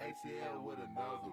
ATL with another.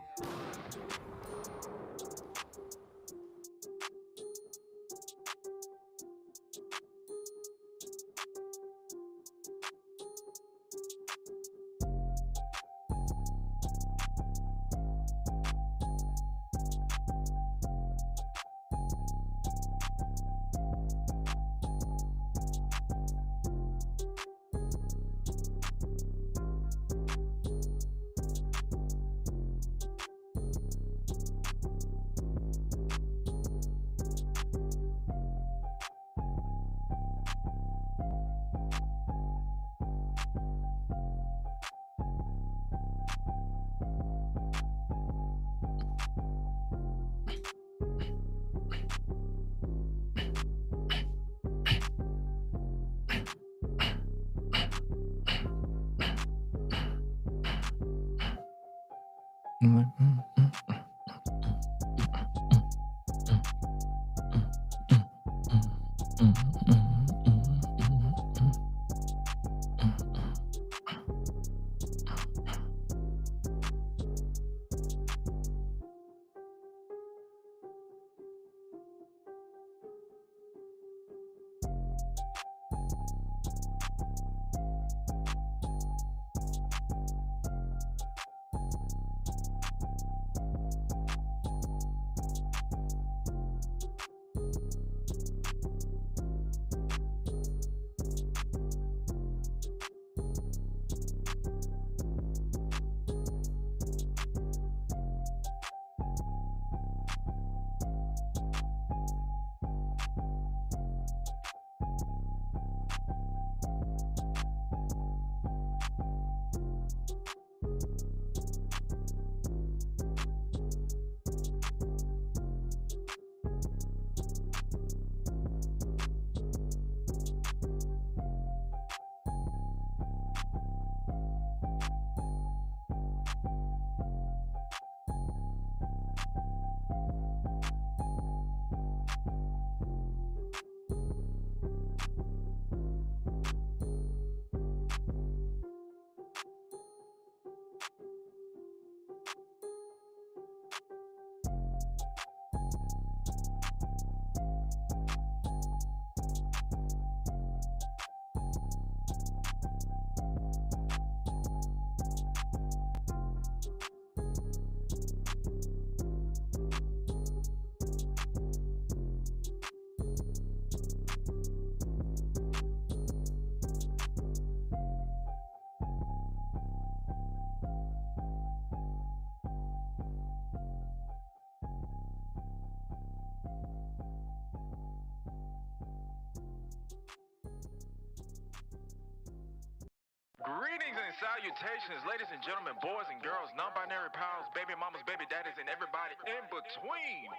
Greetings and salutations, ladies and gentlemen, boys and girls, non-binary pals, baby mamas, baby daddies, and everybody in between.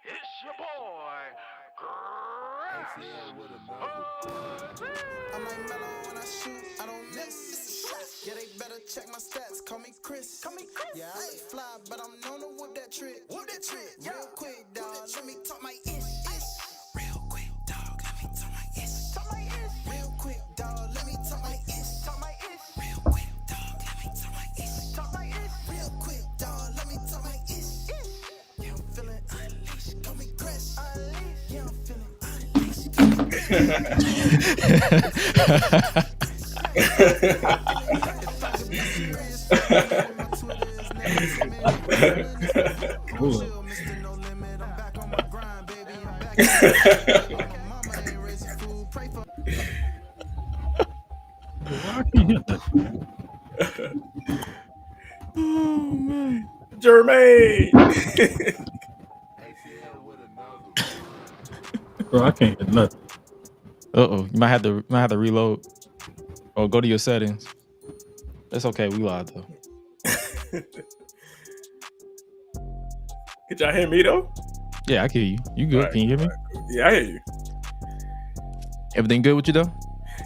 It's your boy, Gresh Unleashed. I'm like mellow when I shoot, I don't miss. Yeah, they better check my stats, call me Chris. Yeah, I ain't fly, but I'm known to whip that trick. Yeah. Real quick, dog, let me talk my ish. Real quick, dog, let me talk my ish. Real quick, dog, let me talk my ish. Real quick, dog, let me talk my ish. Real quick, dog, let me talk my ish. Yeah, I'm feeling unleashed, call me Gresh. Yeah, I'm feeling unleashed, call me Oh man, Jermaine. Bro, I can't get nothing. You might have to reload or go to your settings. That's okay. We live though. Could y'all hear me though? Yeah, I can hear you. You good? Right, Can you hear me? Yeah, I hear you. Everything good with you though?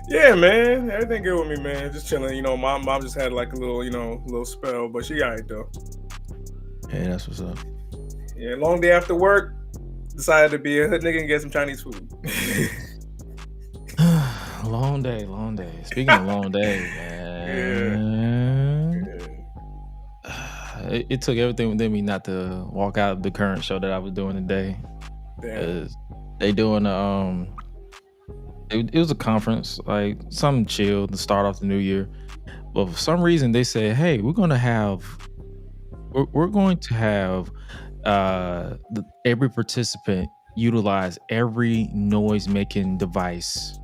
Yeah, man. Everything good with me, man. Just chilling. You know, mom just had like a little spell, but she alright though. Yeah, that's what's up. Yeah, long day after work. Decided to be a hood nigga and get some Chinese food. Long day. Speaking of long day, man. it took everything within me not to walk out of the current show that I was doing today. They doing it was a conference, like something chill to start off the new year. But for some reason they said, hey, we're going to have every participant utilize every noise making device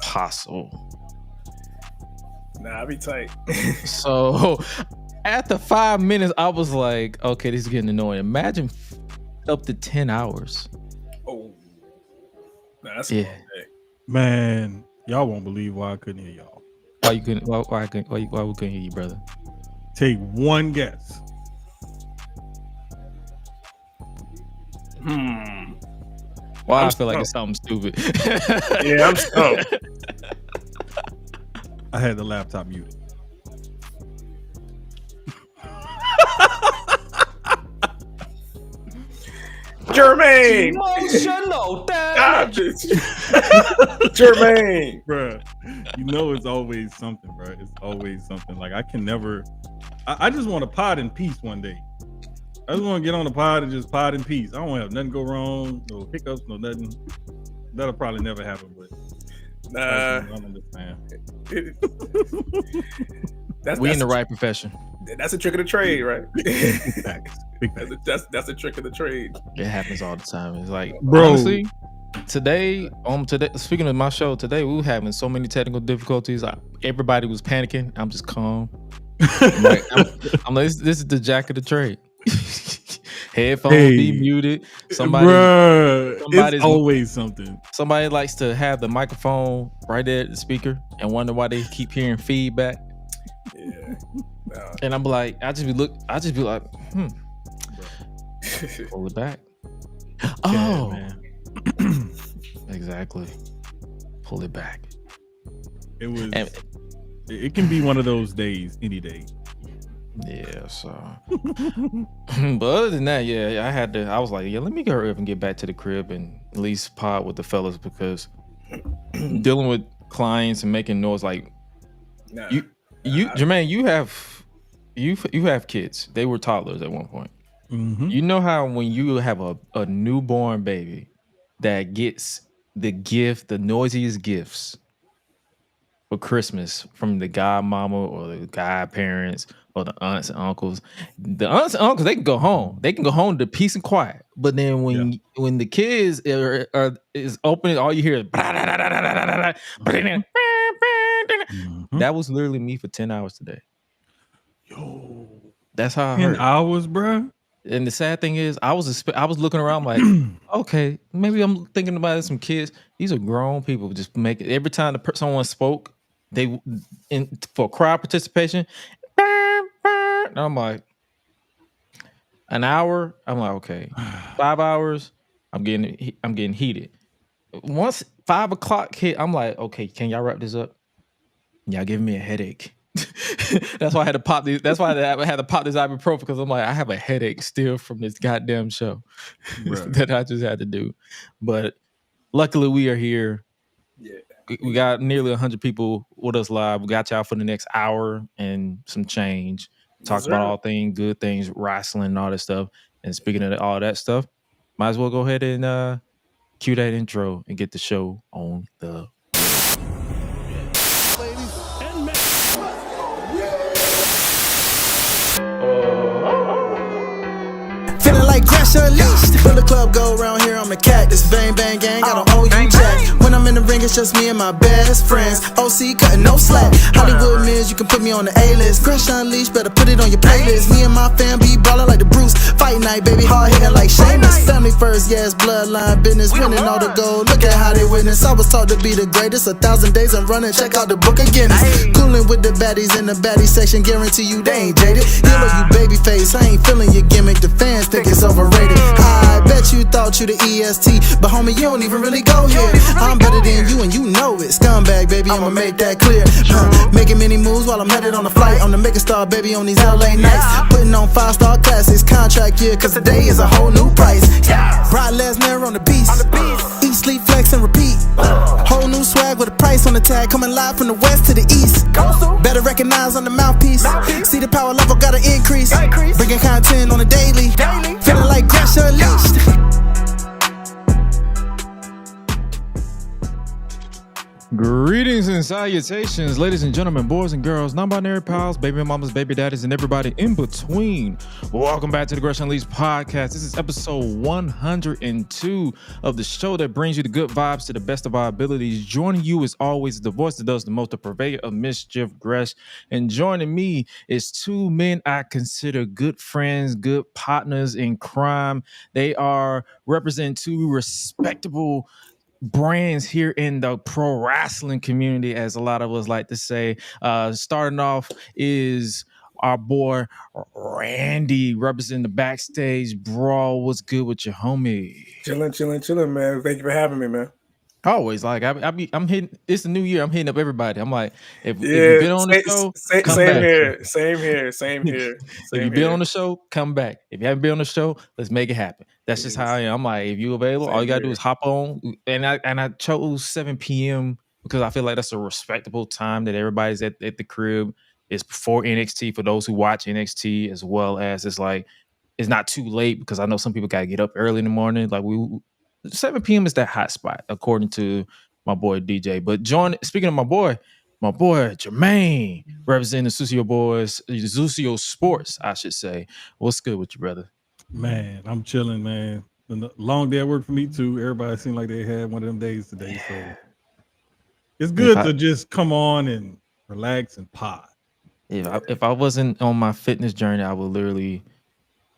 possible. Nah, I be tight. So after 5 minutes, I was like, okay, this is getting annoying. Imagine up to 10 hours. Oh, nah, that's a long day. Man, y'all won't believe why I couldn't hear y'all. Why we couldn't hear you, brother? Take one guess. Why I feel like it's something stupid. Yeah, I'm stumped. I had the laptop muted. Jermaine! Emotional Jermaine! Bruh, you know it's always something, bruh. It's always something. Like, I can never... I just want to pod in peace one day. I just want to get on the pod and just pod in peace. I don't want to have nothing go wrong, no hiccups, no nothing. That'll probably never happen, but... Nah. I don't understand. We in the right profession. That's a trick of the trade, right? Big facts. That's a trick of the trade. It happens all the time. It's like, Bro. honestly, today, speaking of my show, today we were having so many technical difficulties. Everybody was panicking. I'm just calm. I'm like, this is the jack of the trade. Headphones be muted. It's always something. Somebody likes to have the microphone right there at the speaker and wonder why they keep hearing feedback. Yeah. Nah. And I'm like, I just be like, pull it back. Oh, man. Exactly. Pull it back. It was. It can be one of those days, any day. Yeah, so but other than that, yeah, I was like, yeah, let me go up and get back to the crib and at least pod with the fellas, because dealing with clients and making noise, like Jermaine, you have kids. They were toddlers at one point. Mm-hmm. You know how when you have a newborn baby that gets the noisiest gifts for Christmas from the godmama or the godparents or the aunts and uncles. The aunts and uncles, they can go home. They can go home to peace and quiet. But then when the kids is opening, all you hear is that was literally me for 10 hours today. Yo, that's how I 10 heard. hours, bro. And the sad thing is, I was looking around like, okay, maybe I'm thinking about some kids. These are grown people. Just make it every time someone spoke, for crowd participation. And I'm like, an hour. I'm like, okay, 5 hours. I'm getting heated. Once 5 o'clock hit, I'm like, okay, can y'all wrap this up? Y'all giving me a headache. That's why I had to pop these. That's why I had to pop this ibuprofen, because I'm like, I have a headache still from this goddamn show that I just had to do. But luckily, we are here. Yeah, we got nearly 100 people with us live. We got y'all for the next hour and some change. Talk about all things, good things, wrestling, and all that stuff. And speaking of all that stuff, might as well go ahead and cue that intro and get the show on the. Feeling like Gresh Unleashed. When the club go around here, I'm a cactus. Bang, bang, gang, I don't owe you jack. When I'm in the ring, it's just me and my best friends. OC cutting no slack. Hollywood Miz, you can put me on the A-list. Gresh Unleashed, better put it on your playlist. Me and my fam be ballin' like the Bruce. Fight night, baby, hard hitting like Sheamus. Family first, yes, bloodline business. Winning all the gold, look at how they witness. I was taught to be the greatest. 1,000 days I'm running, check out the book of Guinness. Coolin' with the baddies in the baddie section. Guarantee you they ain't jaded. Yellow, you baby face, I ain't feeling your gimmick. The fans think it's overrated. I bet you thought you the EST, but homie, you don't even really go here. I'm better than on you and you know it. Scumbag, baby, I'ma make that clear. Making many moves while I'm headed on the flight. I'm the megastar, baby, on these LA nights. Putting on 5-star classics, contract year, cause today is a whole new price. Broad Lesnar on the beast. Eat, sleep, flex, and repeat. Whole new swag with a price on the tag. Coming live from the west to the east. Better recognize on the mouthpiece. See the power level gotta increase. Bringing content on a daily. Feeling like Gresh Unleashed. Greetings and salutations, ladies and gentlemen, boys and girls, non-binary pals, baby mamas, baby daddies, and everybody in between. Welcome back to the GRESH UNLEASHED podcast. This is episode 102 of the show that brings you the good vibes to the best of our abilities. Joining you as always, the voice that does the most, the purveyor of mischief, Gresh. And joining me is two men I consider good friends, good partners in crime. They are representing two respectable brands here in the pro wrestling community, as a lot of us like to say. Starting off is our boy Randy, representing the Backstage Brawl. What's good with your homie? Chilling, man. Thank you for having me, man. Always, like I'm hitting. It's the new year. I'm hitting up everybody. I'm like, if you've been on the show, come back. Same here. If you've been on the show, come back. If you haven't been on the show, let's make it happen. That's just how I am. I'm like, if you available, all you gotta do is hop on. And I chose 7 p.m. because I feel like that's a respectable time that everybody's at the crib. It's before NXT for those who watch NXT, as well as it's like it's not too late because I know some people gotta get up early in the morning. Like 7 p.m. is that hot spot, according to my boy DJ. But speaking of my boy Jermaine, representing the Susio Sports, I should say. What's good with you, brother? Man, I'm chilling, man. Long day at work for me too. Everybody seemed like they had one of them days today. So it's good to just come on and relax and pod. If I wasn't on my fitness journey, I would literally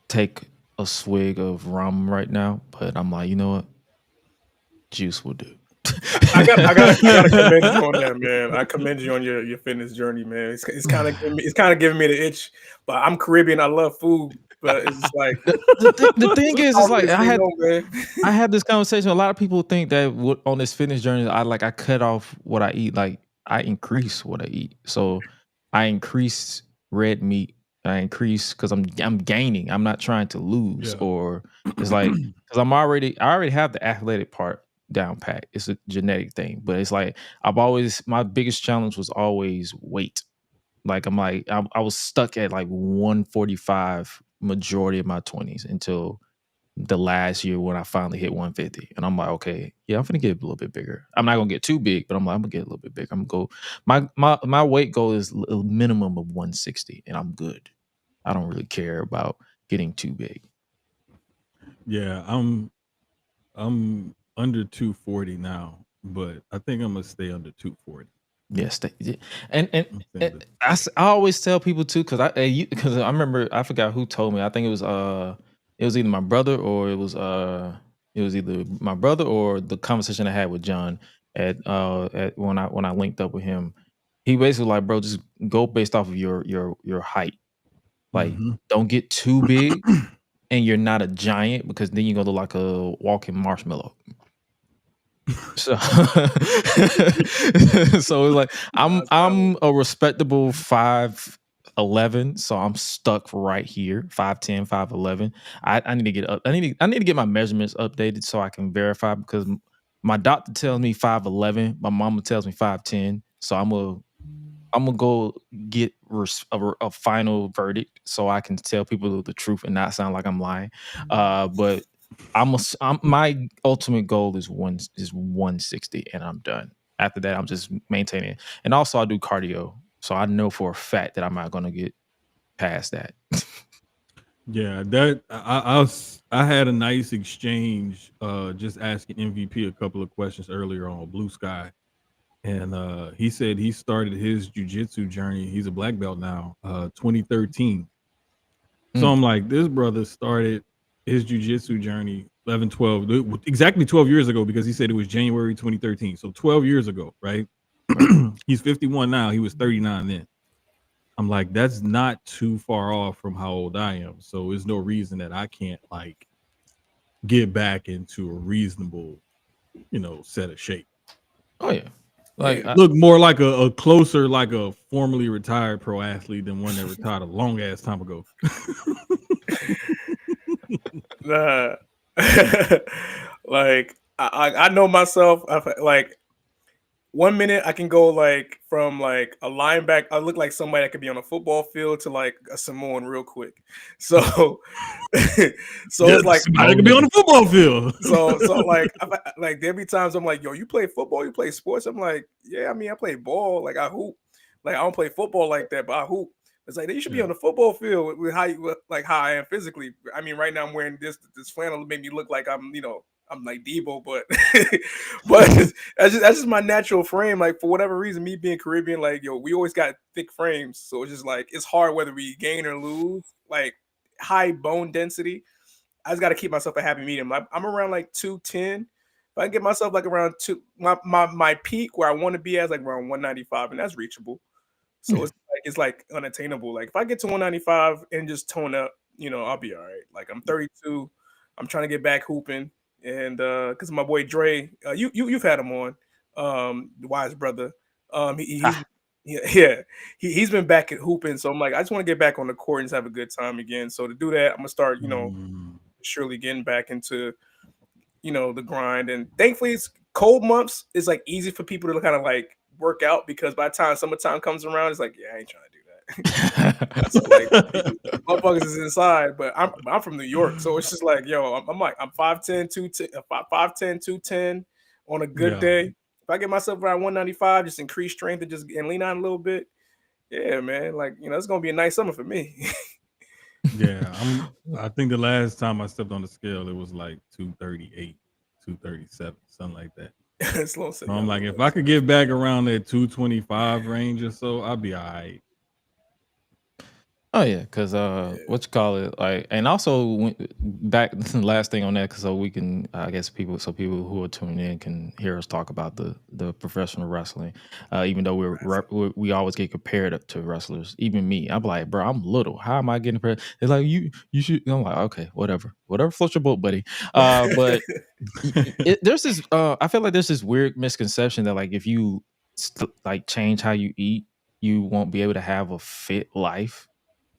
take a swig of rum right now. But I'm like, you know what? Juice will do. I gotta commend you on that, man. I commend you on your fitness journey, man. It's kind of giving me the itch. But I'm Caribbean. I love food, but it's just like the thing is, it's like I had this conversation. A lot of people think that on this fitness journey, I cut off what I eat. Like I increase what I eat. So I increase red meat. I increase because I'm gaining. I'm not trying to lose, or it's like because I already have the athletic part down pat. It's a genetic thing, but it's like my biggest challenge was always weight. Like I was stuck at like 145 majority of my 20s until the last year when I finally hit 150, and I'm like, okay, yeah, I'm gonna get a little bit bigger. I'm not gonna get too big, but I'm gonna get a little bit bigger. I'm gonna go. My weight goal is a minimum of 160, and I'm good. I don't really care about getting too big. Yeah, I'm under 240 now, but I think I'm gonna stay under 240. Yes, and I always tell people too, because I remember, I forgot who told me. I think it was either my brother or it was either my brother or the conversation I had with John at when I linked up with him. He basically like, bro, just go based off of your height. Like, don't get too big, and you're not a giant, because then you're gonna look like a walking marshmallow. So, it's like I'm a respectable 5'11", so I'm stuck right here, 5'10", 5'11". I need to get up. I need to get my measurements updated so I can verify, because my doctor tells me 5'11", my mama tells me 5'10", so I'm gonna go get a final verdict so I can tell people the truth and not sound like I'm lying. But my ultimate goal is 160, and I'm done. After that, I'm just maintaining. And also, I do cardio, so I know for a fact that I'm not gonna get past that. Yeah, that I had a nice exchange, just asking MVP a couple of questions earlier on Blue Sky. And he said he started his jiu-jitsu journey. He's a black belt now, 2013. So I'm like, this brother started his jiu-jitsu journey exactly 12 years ago, because he said it was January 2013. So 12 years ago, right? He's 51 now. He was 39 then. I'm like, that's not too far off from how old I am. So there's no reason that I can't like get back into a reasonable, set of shape. Oh yeah. Like Yeah. Look more like a closer, like a formerly retired pro athlete than one that retired a long ass time ago. Nah. Like I know myself. Like 1 minute I can go like from like a linebacker. I look like somebody that could be on a football field to like a Samoan real quick. So, so Yeah, it's like somebody could be on the football field. so like like there'll be times I'm like, yo, you play football, you play sports. I'm like, yeah, I mean, I play ball, like I hoop. Like I don't play football like that, but I hoop. It's like you should be Yeah. on the football field with how you like how I am physically. I mean, right now I'm wearing this flannel to make me look like I'm like Debo, but but that's just my natural frame. Like for whatever reason, me being Caribbean, like yo, we always got thick frames, so it's just like it's hard whether we gain or lose. Like high bone density, I just got to keep myself a happy medium. I'm around like 210. If I can get myself like around my peak where I want to be as like around 195, and that's reachable. So it's like unattainable. Like if I get to 195 and just tone up, I'll be all right. Like I'm 32. I'm trying to get back hooping, and because my boy Dre, you've had him on, the Wise brother. He's yeah, he's been back at hooping. So I'm like, I just want to get back on the court and just have a good time again. So to do that, I'm gonna start, surely getting back into the grind. And thankfully it's cold months. It's like easy for people to kind of like work out, because by the time summertime comes around, it's like, yeah, I ain't trying to do that. So like motherfuckers is inside, but I'm from New York, so it's just like, yo, I'm like I'm 5'10", 210, 5'10", 210 on a good Yeah. day. If I get myself around 195, just increase strength and lean on a little bit, yeah, man, like it's gonna be a nice summer for me. Yeah, I think the last time I stepped on the scale, it was like 238, 237, something like that. Slow So I'm like, if I could get back around that 225 range or so, I'll be all right. Oh yeah, because what you call it, like, and also back the last thing on that, because so we can, I guess people who are tuning in can hear us talk about the professional wrestling, even though we always get compared to wrestlers. Even me, I'm like, bro, I'm little. How am I getting compared? They're like, you should. I'm like, okay, whatever floats your boat, buddy. But there's this, I feel like there's this weird misconception that like if you like change how you eat, you won't be able to have a fit life.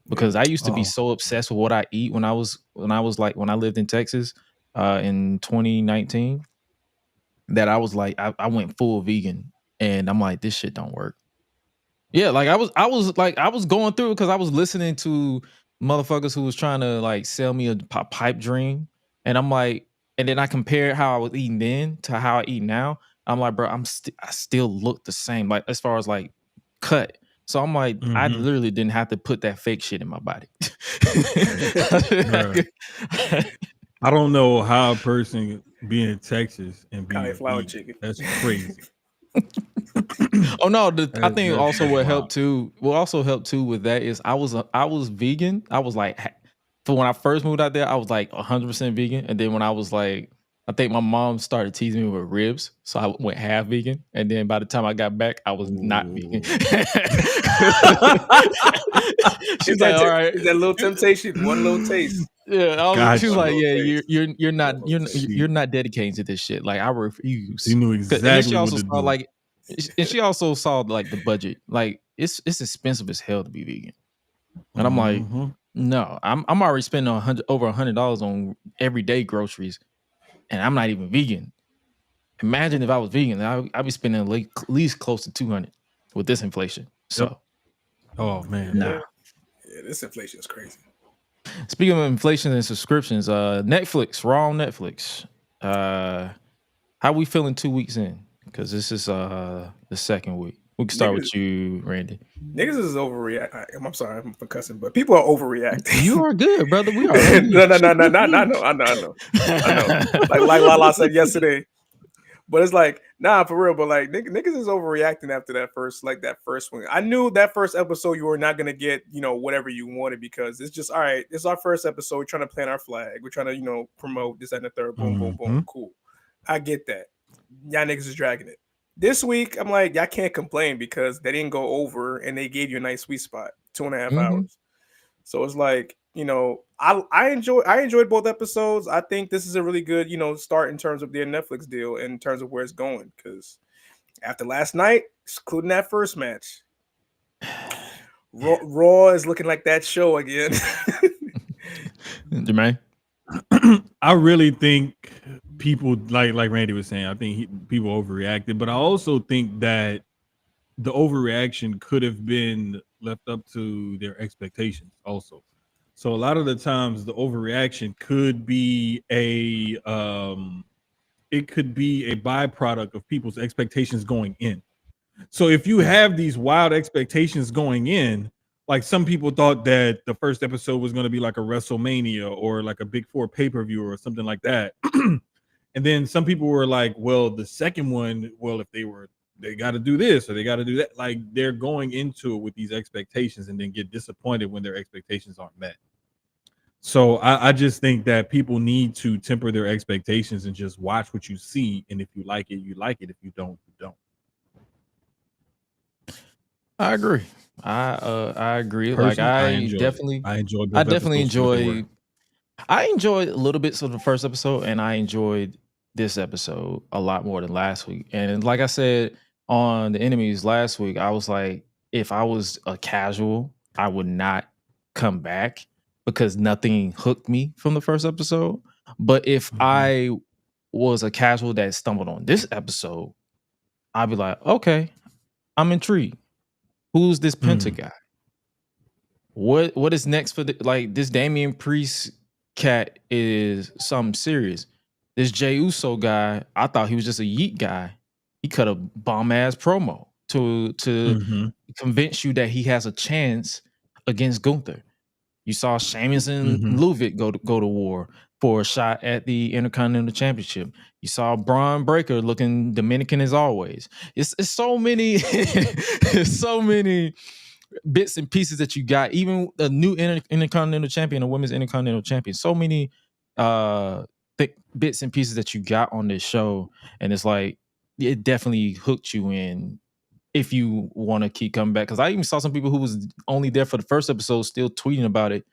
Because I used to be so obsessed with what I eat when I lived in Texas in 2019, that I was like, I went full vegan, and I'm like, this shit don't work. Yeah, like I was going through it because I was listening to motherfuckers who was trying to like sell me a pipe dream, and I'm like, and then I compared how I was eating then to how I eat now. I'm like, bro, I still look the same, like as far as like cut. So I'm like, I literally didn't have to put that fake shit in my body. I don't know how a person be in Texas and be cauliflower vegan. chicken. That's crazy. Oh no, I think That's also what wild. helped too. What also helped too with that is I was vegan. I was like, for when I first moved out there, I was like 100% vegan, and then when I was like, I think my mom started teasing me with ribs, so I went half vegan, and then by the time I got back, I was not vegan. She's like, all right, is that little temptation, one little taste. Yeah, she was like, yeah, taste. you're not dedicating to this shit. Like I refuse. She knew exactly what to do. Like, and she also saw like the budget. Like it's expensive as hell to be vegan, and I'm like, no, I'm already spending over $100 on everyday groceries, and I'm not even vegan. Imagine if I was vegan, I'd be spending at least close to 200 with this inflation. So, oh man, yeah, this inflation is crazy. Speaking of inflation and subscriptions, Netflix, raw on Netflix. How we feeling 2 weeks in? Because this is the second week. We can start with you, Randy. Niggas is overreacting. I'm sorry for cussing, but people are overreacting. You are good, brother. We are. No. I know. Like Lala said yesterday. But it's like, nah, for real. But like, niggas is overreacting after that first one. I knew that first episode you were not gonna get, whatever you wanted, because it's just all right. It's our first episode. We're trying to plant our flag. We're trying to, promote this and the third. Boom, boom, boom. Cool. I get that. Y'all niggas is dragging it. This week, I'm like, y'all can't complain because they didn't go over and they gave you a nice sweet spot, 2.5 hours. So it's like, I enjoyed both episodes. I think this is a really good, start in terms of their Netflix deal, in terms of where it's going, because After last night, including that first match, Raw is looking like that show again. Jermaine? I really think people like Randy was saying. I think people overreacted, but I also think that the overreaction could have been left up to their expectations also. So a lot of the times the overreaction could be a it could be a byproduct of people's expectations going in. So if you have these wild expectations going in, like some people thought that the first episode was going to be like a WrestleMania or like a Big Four pay-per-view or something like that. And then some people were like, well, the second one, well, if they got to do this or they got to do that. Like they're going into it with these expectations and then get disappointed when their expectations aren't met. So I just think that people need to temper their expectations and just watch what you see. And if you like it, you like it. If you don't, you don't. I agree. I agree. Personally, Like I I enjoyed definitely, it. I enjoyed I both definitely episodes for what they were. I enjoyed little bits of the first episode, and I enjoyed this episode a lot more than last week. And like I said on the enemies last week, I was like, if I was a casual, I would not come back because nothing hooked me from the first episode. But if I was a casual that stumbled on this episode, I'd be like, okay, I'm intrigued. Who's this Penta guy? What is next for like this Damian Priest cat is something serious. This Jey Uso guy, I thought he was just a yeet guy. He cut a bomb ass promo to convince you that he has a chance against Gunther. You saw Sheamus and Ludwig go to war for a shot at the Intercontinental Championship. You saw Braun Breaker looking Dominican as always. It's so many, so many bits and pieces that you got. Even a new Intercontinental Champion, a women's Intercontinental Champion. So many bits and pieces that you got on this show, and it's like it definitely hooked you in. If you want to keep coming back, because I even saw some people who was only there for the first episode still tweeting about it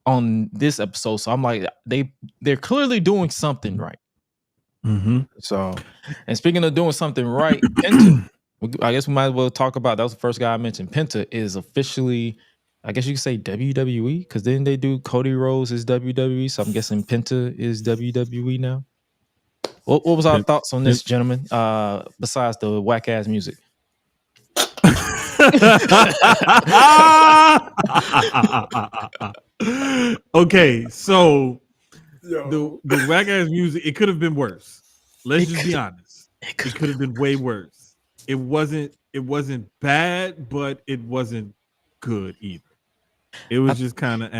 on this episode. So I'm like, they're clearly doing something right. So, and speaking of doing something right, Penta, I guess we might as well talk about, that was the first guy I mentioned. Penta is officially, I guess you could say WWE, because then they do Cody Rhodes is WWE, so I'm guessing Penta is WWE now. What was our thoughts on this, gentlemen? Besides the whack ass music. Okay, so the whack ass music, it could have been worse. Let's just be honest. It could have been way worse. It wasn't bad, but it wasn't good either. It was just kind of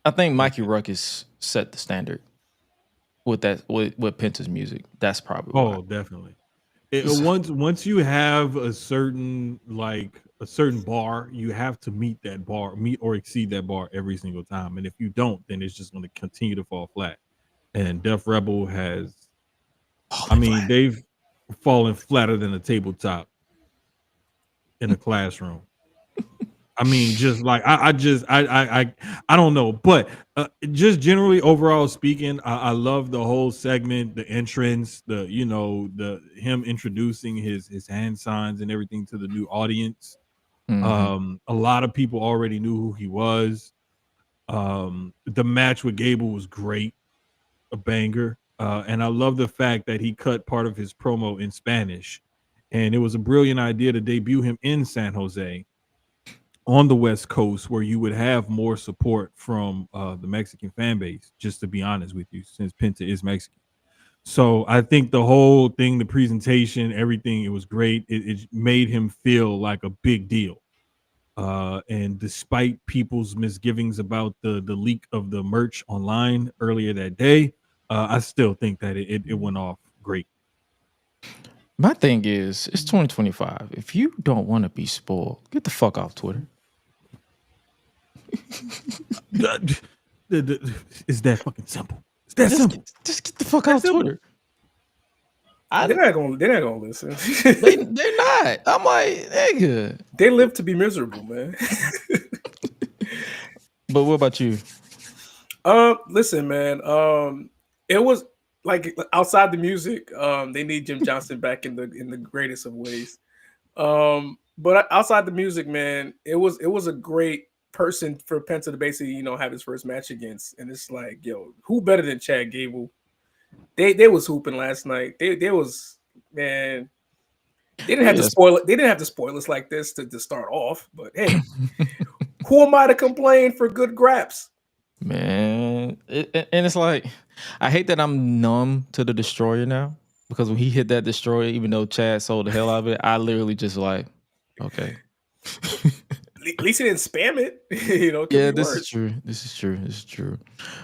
I think Mikey Ruckus set the standard with Penta's music. That's probably why. Definitely. Once you have a certain bar, you have to meet or exceed that bar every single time. And if you don't, then it's just going to continue to fall flat. And Def Rebel has, they've fallen flatter than a tabletop in a classroom. I mean, just like I don't know, but just generally overall speaking, I love the whole segment, the entrance, the him introducing his hand signs and everything to the new audience. A lot of people already knew who he was. The match with Gable was great, a banger, and I love the fact that he cut part of his promo in Spanish, and it was a brilliant idea to debut him in San Jose, on the West Coast, where you would have more support from the Mexican fan base, just to be honest with you, since Penta is Mexican. So I think the whole thing, the presentation, everything, it was great. It made him feel like a big deal. And despite people's misgivings about the leak of the merch online earlier that day, I still think that it went off great. My thing is, it's 2025. If you don't want to be spoiled, get the fuck off Twitter. It's that fucking simple. It's that simple. Just get the fuck off Twitter. They're not gonna listen. They're not. I'm like, nigga. They live to be miserable, man. But what about you? Listen, man. It was like outside the music, they need Jim Johnson back in the greatest of ways. But outside the music, man, it was a great person for Penta to basically have his first match against, and it's like, yo, who better than Chad Gable? They was hooping last night. They was, man. They didn't have to spoil it. They didn't have to spoil us like this to start off. But hey, who am I to complain for good graps? Man, and it's like, I hate that I'm numb to the Destroyer now, because when he hit that Destroyer, even though Chad sold the hell out of it, I literally just like, okay. At least he didn't spam it. Yeah, this is true. This is true.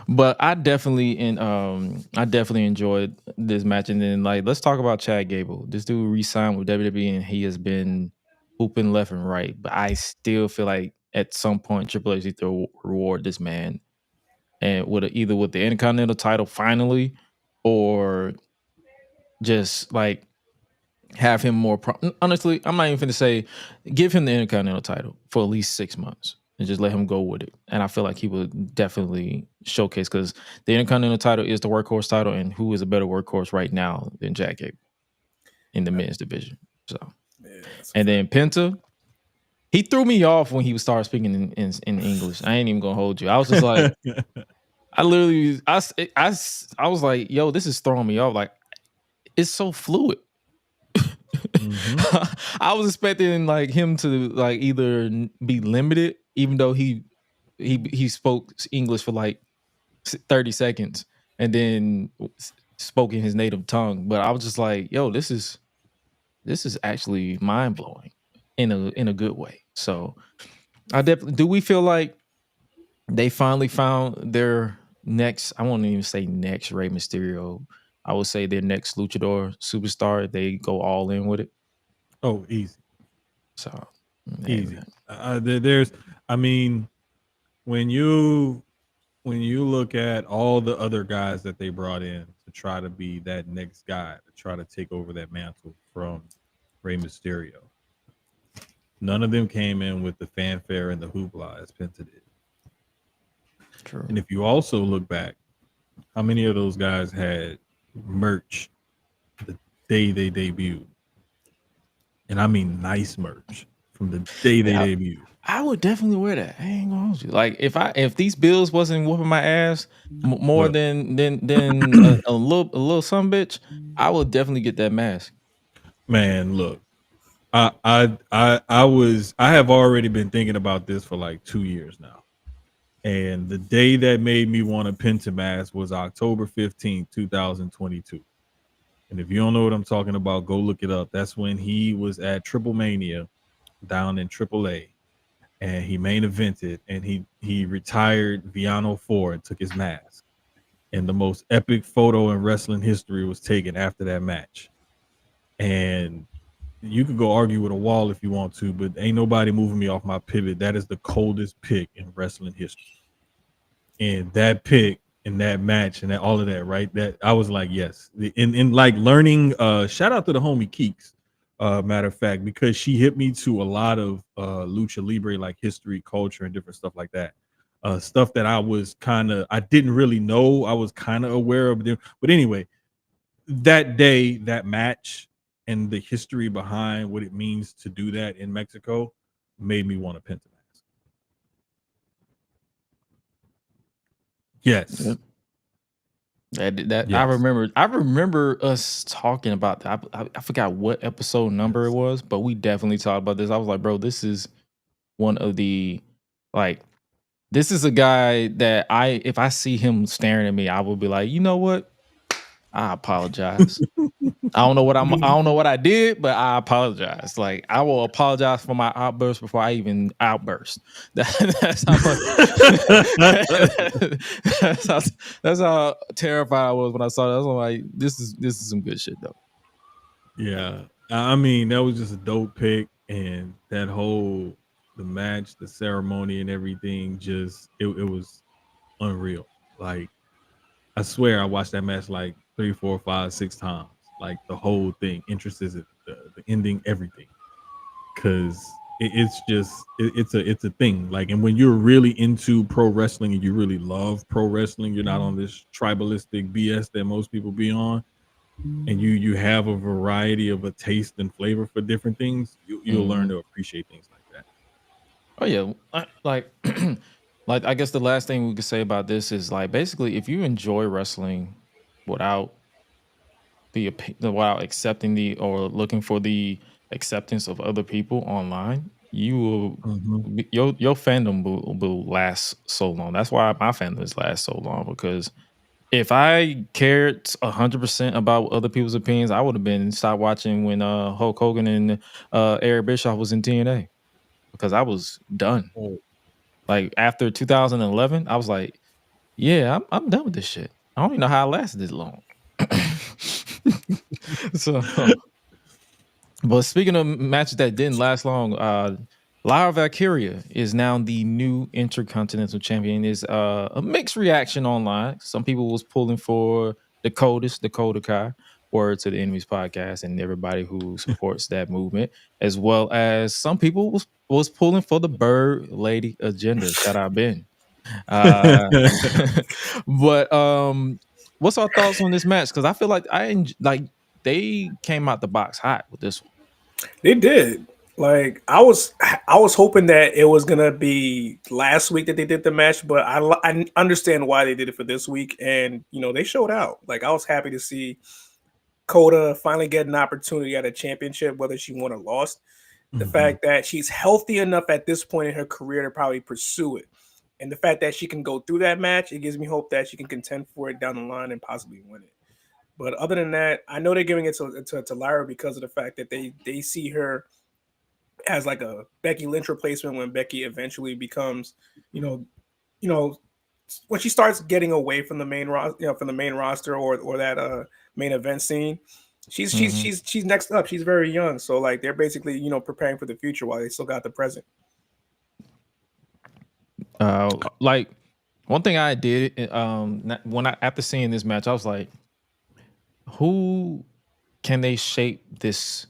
But I definitely enjoyed this match. And then, like, let's talk about Chad Gable. This dude re-signed with WWE, and he has been hooping left and right. But I still feel like at some point Triple H needs to reward this man, and either with the Intercontinental title finally, or just like have him more. Honestly, I'm not even going to say give him the Intercontinental title for at least 6 months and just let him go with it. And I feel like he would definitely showcase, because the Intercontinental title is the workhorse title, and who is a better workhorse right now than Jack Gable in the men's division? So, and then Penta, he threw me off when he started speaking in English. I ain't even gonna hold you. I was just like, I was like, yo, this is throwing me off. Like, it's so fluid. I was expecting like him to like either be limited, even though he spoke English for like 30 seconds and then spoke in his native tongue. But I was just like, yo, this is actually mind blowing in a good way. So I definitely do. We feel like they finally found their next, I won't even say next Rey Mysterio, I would say their next luchador superstar. They go all in with it. Oh, easy. So easy. There's, I mean, when you look at all the other guys that they brought in to try to be that next guy, to try to take over that mantle from Rey Mysterio, none of them came in with the fanfare and the hoopla as Penta did. True. And if you also look back, how many of those guys had merch the day they debuted? And I mean nice merch from the day they debuted. I would definitely wear that. I ain't gonna hold you. Like, if these bills wasn't whooping my ass more than a little some bitch, I would definitely get that mask. Man, look, I have already been thinking about this for like 2 years now. And the day that made me want a Penta mask was October 15th, 2022. And if you don't know what I'm talking about, go look it up. That's when he was at Triple Mania down in AAA, and he main evented, and he retired Viano 4 and took his mask. And the most epic photo in wrestling history was taken after that match. And you could go argue with a wall if you want to, but ain't nobody moving me off my pivot. That is the coldest pick in wrestling history. And that pick in that match and that all of that, right? That I was like, yes. In like learning, shout out to the homie Keeks, matter of fact, because she hit me to a lot of lucha libre, like history, culture, and different stuff like that. Stuff that I didn't really know. I was kind of aware of them. But anyway, that day, that match, and the history behind what it means to do that in Mexico made me want a Penta mask. Yes. Yep. That Yes. I remember us talking about that. I forgot what episode number it was, but we definitely talked about this. I was like, bro, this is one of the, like, this is a guy that if I see him staring at me, I will be like, you know what? I apologize. I don't know what I did, but I apologize. Like, I will apologize for my outburst before I even outburst. That's how terrified I was when I saw that. I was like, this is some good shit though. Yeah. I mean, that was just a dope pick, and that whole the match, the ceremony, and everything, just it was unreal. Like, I swear I watched that match like 3, 4, 5, 6 times. Like the whole thing, entrances, the ending, everything. Because it's a thing. Like, and when you're really into pro wrestling and you really love pro wrestling, you're not on this tribalistic BS that most people be on, and you have a variety of a taste and flavor for different things, you'll learn to appreciate things like that. Oh yeah, like like I guess the last thing we could say about this is like basically if you enjoy wrestling without without accepting the or looking for the acceptance of other people online, you will Mhm. your fandom will last so long. That's why my fandom has last so long because if I cared 100% about other people's opinions, I would have been stopped watching when Hulk Hogan and Eric Bischoff was in TNA because I was done. Oh. Like after 2011, I was like, yeah, I'm done with this shit. I don't even know how I lasted this long. So, but speaking of matches that didn't last long, Lyra Valkyria is now the new Intercontinental Champion. Is a mixed reaction online. Some people was pulling for Dakota Kai, word to the enemies podcast, and everybody who supports that movement, as well as some people was pulling for the Bird Lady agenda. Shout out Ben. Uh, but what's our thoughts on this match? Because I feel like like they came out the box hot with this one. They did. Like I was hoping that it was gonna be last week that they did the match, but I understand why they did it for this week, and they showed out. Like I was happy to see Coda finally get an opportunity at a championship, whether she won or lost. The Mhm. fact that she's healthy enough at this point in her career to probably pursue it, and the fact that she can go through that match, it gives me hope that she can contend for it down the line and possibly win it. But other than that, I know they're giving it to Lyra because of the fact that they see her as like a Becky Lynch replacement when Becky eventually becomes, you know, you know, when she starts getting away from the main from the main roster or that main event scene. Mhm. She's next up. She's very young, so like they're basically preparing for the future while they still got the present. Like one thing I did when I after seeing this match, I was like, who can they shape this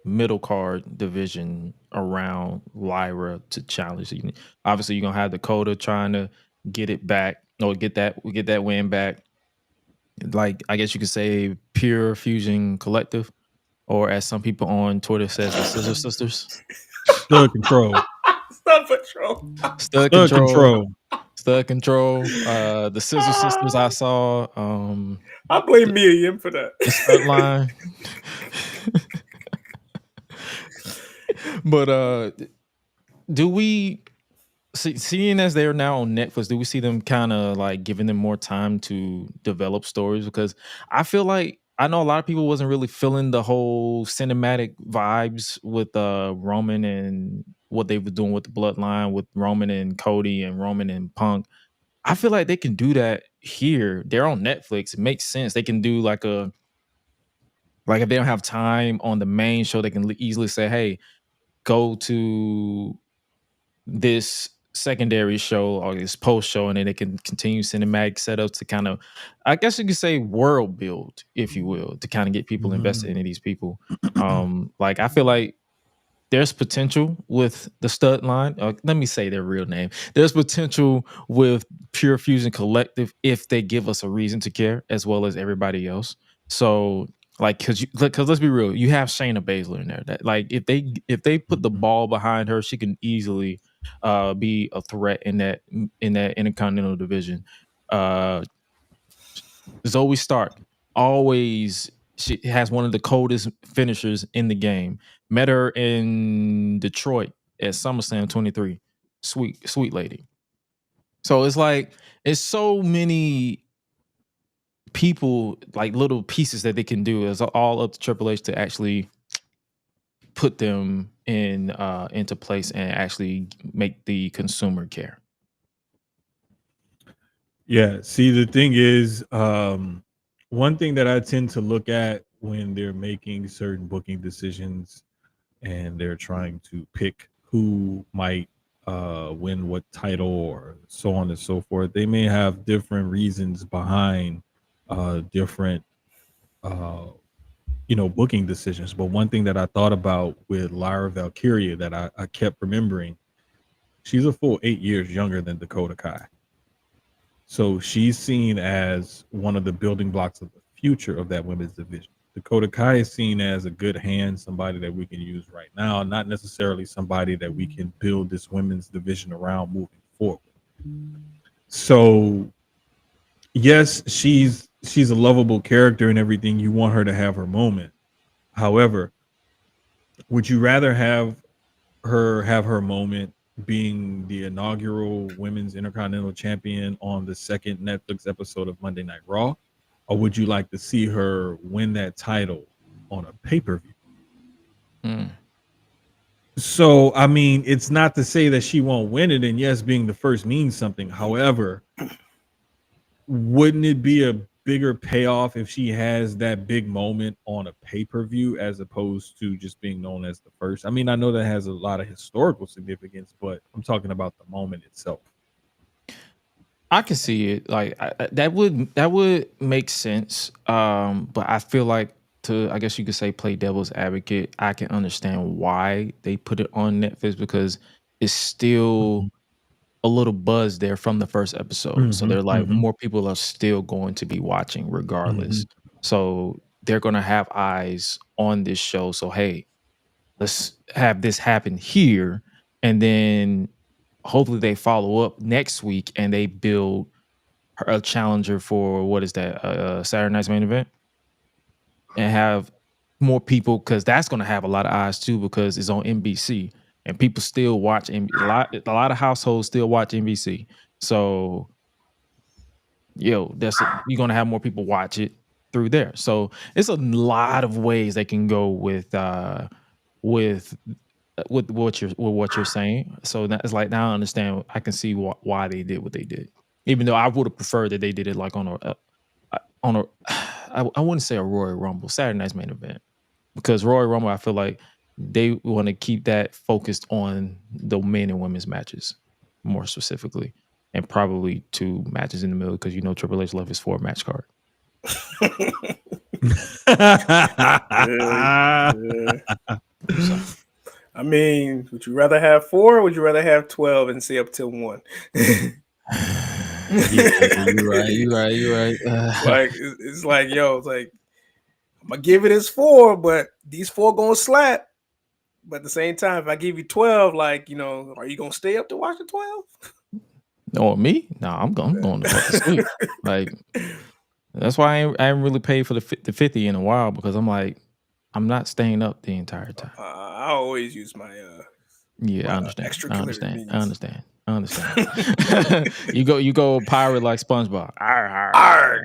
middle card division around Lyra to challenge? Obviously, you're gonna have Dakota trying to get it back or get that win back. Like I guess you could say Pure Fusion Collective, or as some people on Twitter says, the Scissor Sisters. Stud control. Stop patrol. Stud Stud Control, control. Stud Control, the Scissor Sisters I saw, I blame Mia Yim for that. the Stud Line. But do we seeing as they're now on Netflix, do we see them kind of like giving them more time to develop stories? Because I feel like I know a lot of people wasn't really feeling the whole cinematic vibes with Roman and what they were doing with the bloodline with Roman and Cody and Roman and Punk. I feel like they can do that here. They're on Netflix. It makes sense. They can do like if they don't have time on the main show, they can easily say, "Hey, go to this secondary show or this post show," and then they can continue cinematic setups to kind of, I guess you could say, world build, if you will, to kind of get people invested into Mhm. these people. Like I feel like there's potential with the stud line. Let me say their real name. There's potential with Pure Fusion Collective if they give us a reason to care, as well as everybody else. So, like, because let's be real, you have Shayna Baszler in there. That like, if they put the Mhm. ball behind her, she can easily be a threat in that Intercontinental division. Uh, Zoe Stark, always she has one of the coldest finishers in the game. Met her in Detroit at SummerSlam 23. Sweet lady. So it's like it's so many people, like little pieces that they can do. It's all up to Triple H to actually put them into place and actually make the consumer care. Yeah. See, the thing is, one thing that I tend to look at when they're making certain booking decisions and they're trying to pick who might win what title or so on and so forth, they may have different reasons behind different uh, booking decisions. But one thing that I thought about with Lyra Valkyria that I kept remembering, she's a full 8 years younger than Dakota Kai. So she's seen as one of the building blocks of the future of that women's division. Dakota Kai is seen as a good hand, somebody that we can use right now, not necessarily somebody that we can build this women's division around moving forward. So yes, she's a lovable character and everything. You want her to have her moment. However, would you rather have her moment being the inaugural women's Intercontinental champion on the second Netflix episode of Monday Night Raw, or would you like to see her win that title on a pay-per-view? So, I mean, it's not to say that she won't win it, and yes, being the first means something. However, wouldn't it be a bigger payoff if she has that big moment on a pay-per-view as opposed to just being known as the first? I mean, I know that has a lot of historical significance, but I'm talking about the moment itself. I can see it. Like that would make sense. But I feel like, to, I guess you could say, play devil's advocate, I can understand why they put it on Netflix, because it's still a little buzz there from the first episode. So they're like, more people are still going to be watching regardless. So they're going to have eyes on this show. So, hey, let's have this happen here. And then hopefully they follow up next week and they build a challenger for, what is that, Saturday night's main event, and have more people, because that's going to have a lot of eyes too, because it's on NBC and people still watch. A lot of households still watch NBC. So, you're going to have more people watch it through there. So it's a lot of ways they can go with what you're saying. So it's like, now I understand. I can see why they did what they did, even though I would have preferred that they did it like on a I wouldn't say a Royal Rumble, Saturday night's main event, because Royal Rumble, I feel like they want to keep that focused on the men and women's matches more specifically, and probably 2 matches in the middle, because Triple H left his 4-match card. So, I mean, would you rather have 4 or would you rather have 12 and stay up till 1? You're right. Like, it's like, yo, it's like, I'm gonna give it as 4, but these 4 gonna slap. But at the same time, if I give you 12, like, are you gonna stay up to watch the 12? No, me? No, I'm going to fucking sleep. Like, that's why I ain't really paid for the 50 in a while, because I'm like, I'm not staying up the entire time. I always use my I understand. extracurricular means. I understand. You go pirate like SpongeBob. Arr.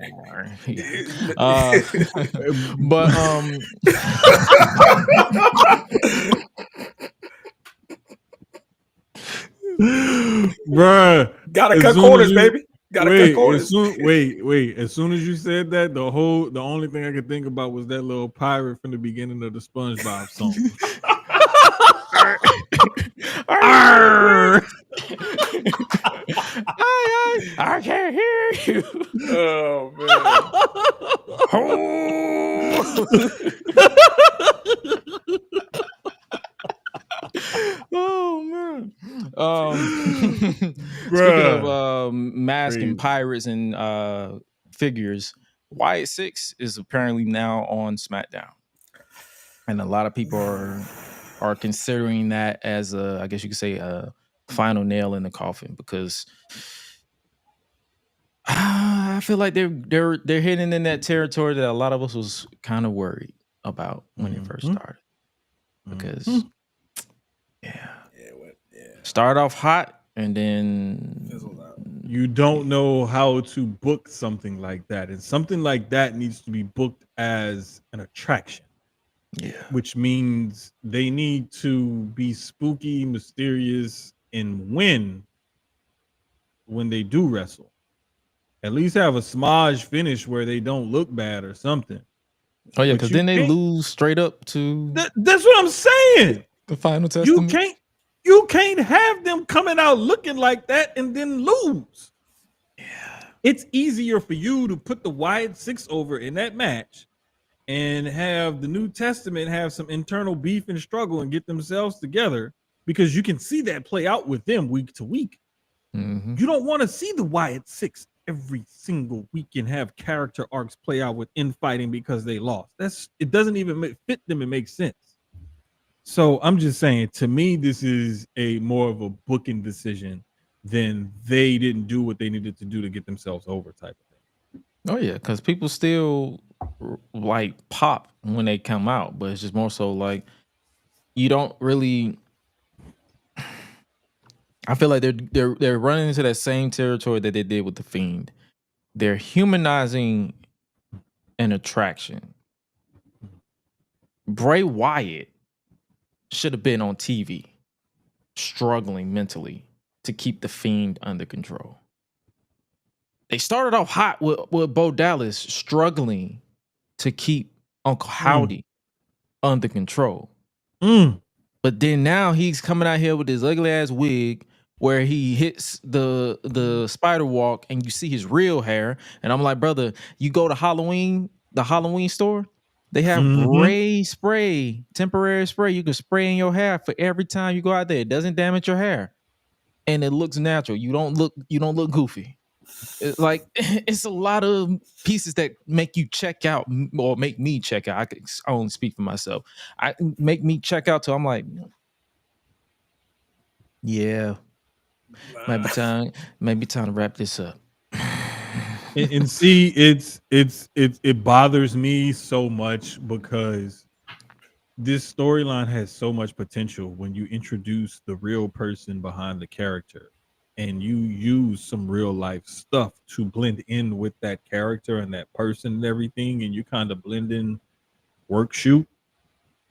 But Bruh, gotta cut corners, baby. Gotta cut corners. Wait. As soon as you said that, the only thing I could think about was that little pirate from the beginning of the SpongeBob song. Arr! I can't hear you. Oh man. Speaking of masking pirates and figures, Wyatt 6 is apparently now on SmackDown, and a lot of people are considering that as I guess you could say, a final nail in the coffin, because I feel like they're hitting in that territory that a lot of us was kind of worried about when it first started, because start off hot and then you don't know how to book something like that, and something like that needs to be booked as an attraction. Which means they need to be spooky, mysterious, and when they do wrestle, at least have a smudge finish where they don't look bad or something. Oh yeah, because then they lose straight up to. That's what I'm saying. The final testament. You can't have them coming out looking like that and then lose. Yeah, it's easier for you to put the Wyatt 6 over in that match and have the New Testament have some internal beef and struggle and get themselves together, because you can see that play out with them week to week. Mhm. You don't want to see the Wyatt Six every single week and have character arcs play out with infighting because they lost. It doesn't even fit them and make sense. So I'm just saying, to me, this is a more of a booking decision than they didn't do what they needed to do to get themselves over type of thing. Oh yeah, because people still like pop when they come out, but it's just more so like you don't really. I feel like they're running into that same territory that they did with the Fiend. They're humanizing an attraction. Bray Wyatt should have been on TV, struggling mentally to keep the Fiend under control. They started off hot with Bo Dallas struggling to keep Uncle Howdy under control. But then now he's coming out here with his ugly ass wig where he hits the spider walk and you see his real hair. And I'm like, brother, you go to the Halloween store, they have Ray spray, temporary spray. You can spray in your hair for every time you go out there. It doesn't damage your hair. And it looks natural. You don't look goofy. It's like it's a lot of pieces that make you check out or make me check out. I only speak for myself. I make me check out till I'm like, yeah, might be time to wrap this up. And see, it bothers me so much because this storyline has so much potential when you introduce the real person behind the character and you use some real life stuff to blend in with that character and that person and everything, and you kind of blend in work shoot.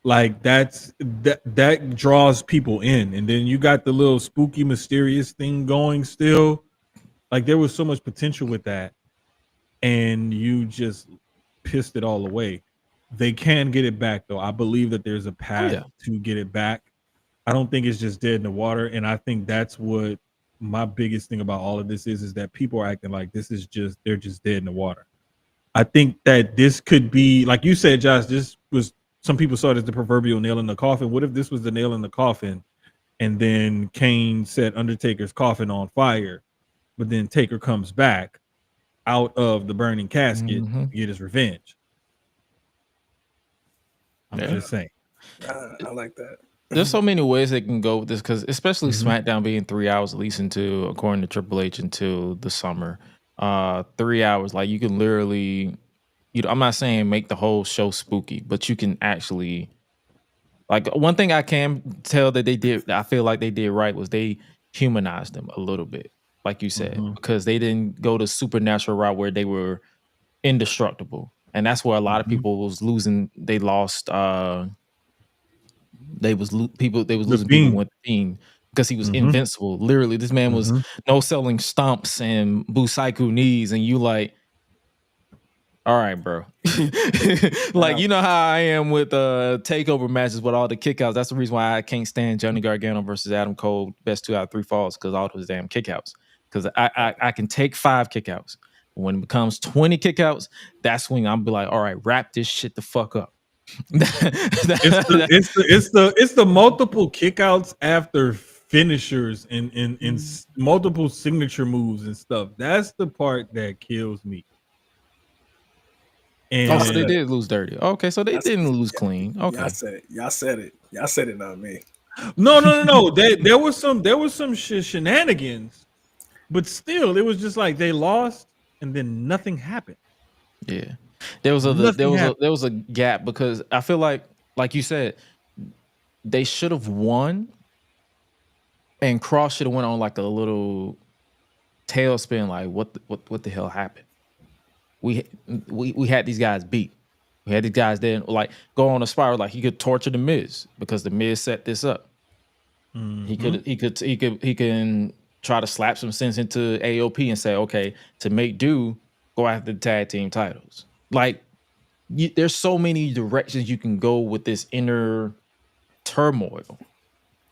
Like that draws people in. And then you got the little spooky mysterious thing going still. Like there was so much potential with that, and you just pissed it all away. They can get it back though. I believe that there's a path to get it back. I don't think it's just dead in the water, and I think that's what my biggest thing about all of this is that people are acting like they're just dead in the water. I think that this could be, like you said, Josh, this was, some people saw it as the proverbial nail in the coffin. What if this was the nail in the coffin and then Kane set Undertaker's coffin on fire, but then Taker comes back out of the burning casket to get his revenge? I'm just saying. I like that. There's so many ways they can go with this, because especially SmackDown being 3 hours at least into, according to Triple H, into the summer. 3 hours, like you can literally, I'm not saying make the whole show spooky, but you can actually, like, one thing I can tell that they did, I feel like they did right, was they humanized them a little bit, like you said, because they didn't go the supernatural route where they were indestructible, and that's where a lot of people was losing. They lost. They was losing people with the Fiend because he was invincible. Literally, this man was no selling stomps and Busaiku knees, and you like, all right, bro. Like, you know how I am with takeover matches with all the kickouts. That's the reason why I can't stand Johnny Gargano versus Adam Cole, best 2 out of 3 falls, because all those damn kickouts. Because I can take 5 kickouts. When it becomes 20 kickouts, that's when I'm be like, all right, wrap this shit the fuck up. It's the multiple kickouts after finishers and multiple signature moves and stuff. That's the part that kills me. And so they did lose dirty. Okay, so they didn't lose clean. Okay, Y'all said it, not me. No. There was some shenanigans, but still, it was just like they lost and then nothing happened. Yeah. There was a gap, because I feel like you said, they should have won, and Cross should have went on like a little tailspin, like what the hell happened? We had these guys beat. We had these guys then like go on a spiral, like he could torture the Miz because the Miz set this up. He can try to slap some sense into AOP and say, okay, to make do, go after the tag team titles. Like, there's so many directions you can go with this inner turmoil,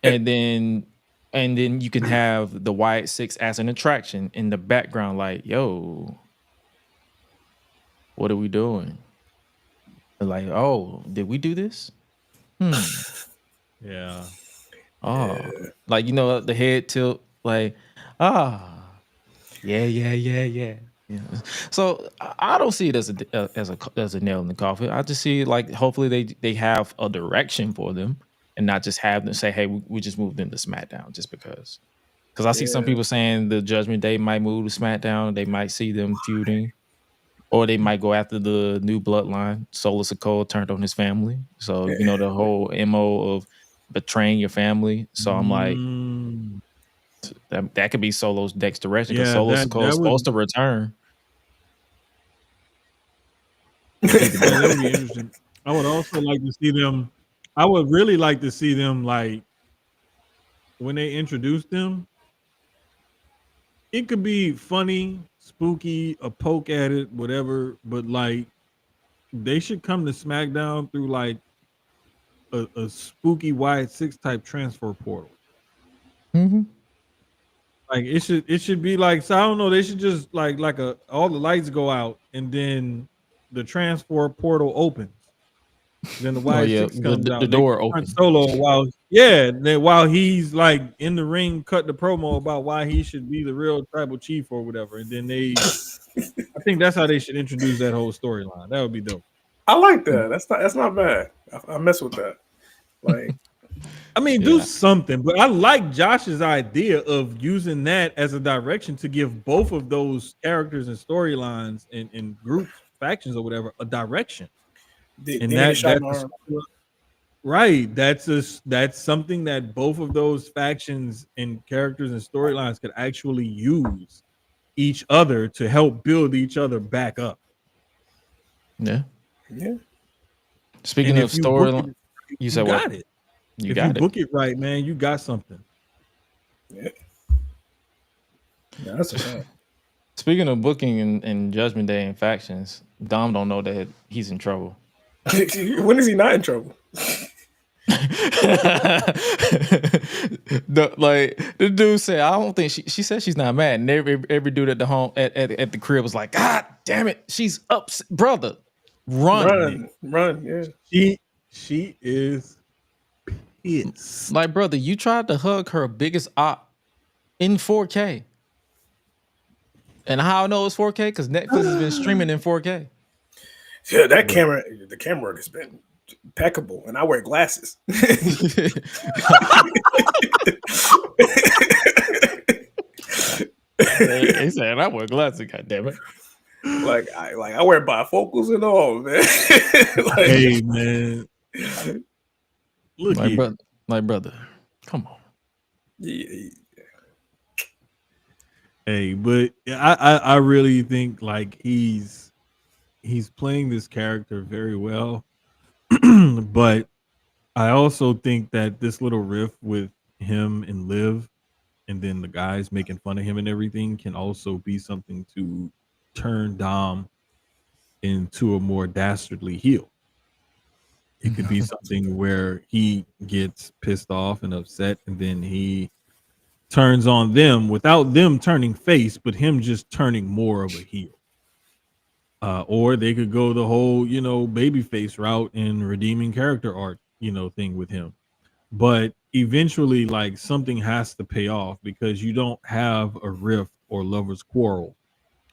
and then you can have the Wyatt Six as an attraction in the background. Like, yo, what are we doing? Like, oh, did we do this? Yeah. Oh, like the head tilt, like, ah, yeah. So I don't see it as a nail in the coffin. I just see like hopefully they have a direction for them and not just have them say, hey, we just moved into SmackDown just because. Because I see some people saying the Judgment Day might move to SmackDown. They might see them feuding, or they might go after the new bloodline. Solo Sikoa turned on his family, so the whole MO of betraying your family. So I'm like, Mm, that could be Solo's next direction because yeah, Solo that Sikoa is would supposed to return. that would be interesting. I would also like to see them. I would really like to see them like when they introduce them. It could be funny, spooky, a poke at it, whatever. But like they should come to SmackDown through like a spooky Wyatt 6 type transfer portal. Mm-hmm. Like it should be like, so I don't know, they should just like all the lights go out and then the transport portal opens. Then the Oh Wyatt yeah, 6 comes the out. They door confront open. Solo while he's like in the ring, cut the promo about why he should be the real tribal chief or whatever. And then I think that's how they should introduce that whole storyline. That would be dope. I like that. That's not bad. I mess with that. Like, I mean, do Yeah. something, but I like Josh's idea of using that as a direction to give both of those characters and storylines and groups, factions or whatever, a direction. And that's right. That's something that both of those factions and characters and storylines could actually use each other to help build each other back up. Yeah. Yeah. Speaking And of if you book storyline, it, you said what? got it. You If got you it. book it right, man, you got something. Yeah. Yeah, that's a fact. Speaking of booking and Judgment Day and factions, Dom don't know that he's in trouble. When is he not in trouble? The dude said, I don't think she said she's not mad. And every dude at the home at the crib was like, God damn it, she's upset, brother. Run. Yeah. She is pissed. Like, brother, you tried to hug her biggest op in 4K. And how I know it's 4K? Because Netflix has been streaming in 4K. Yeah, the camera has been impeccable, and I wear glasses. He said, I wear glasses, goddammit. Like I wear bifocals and all, man. Hey, man. Look like, here. brother, come on. Yeah. Hey, but I really think like he's playing this character very well. But I also think that this little riff with him and Liv and then the guys making fun of him and everything can also be something to turn Dom into a more dastardly heel. It could be something where he gets pissed off and upset and then he turns on them without them turning face, but him just turning more of a heel. Or they could go the whole, babyface route and redeeming character arc, thing with him. But eventually, like something has to pay off because you don't have a rift or lovers quarrel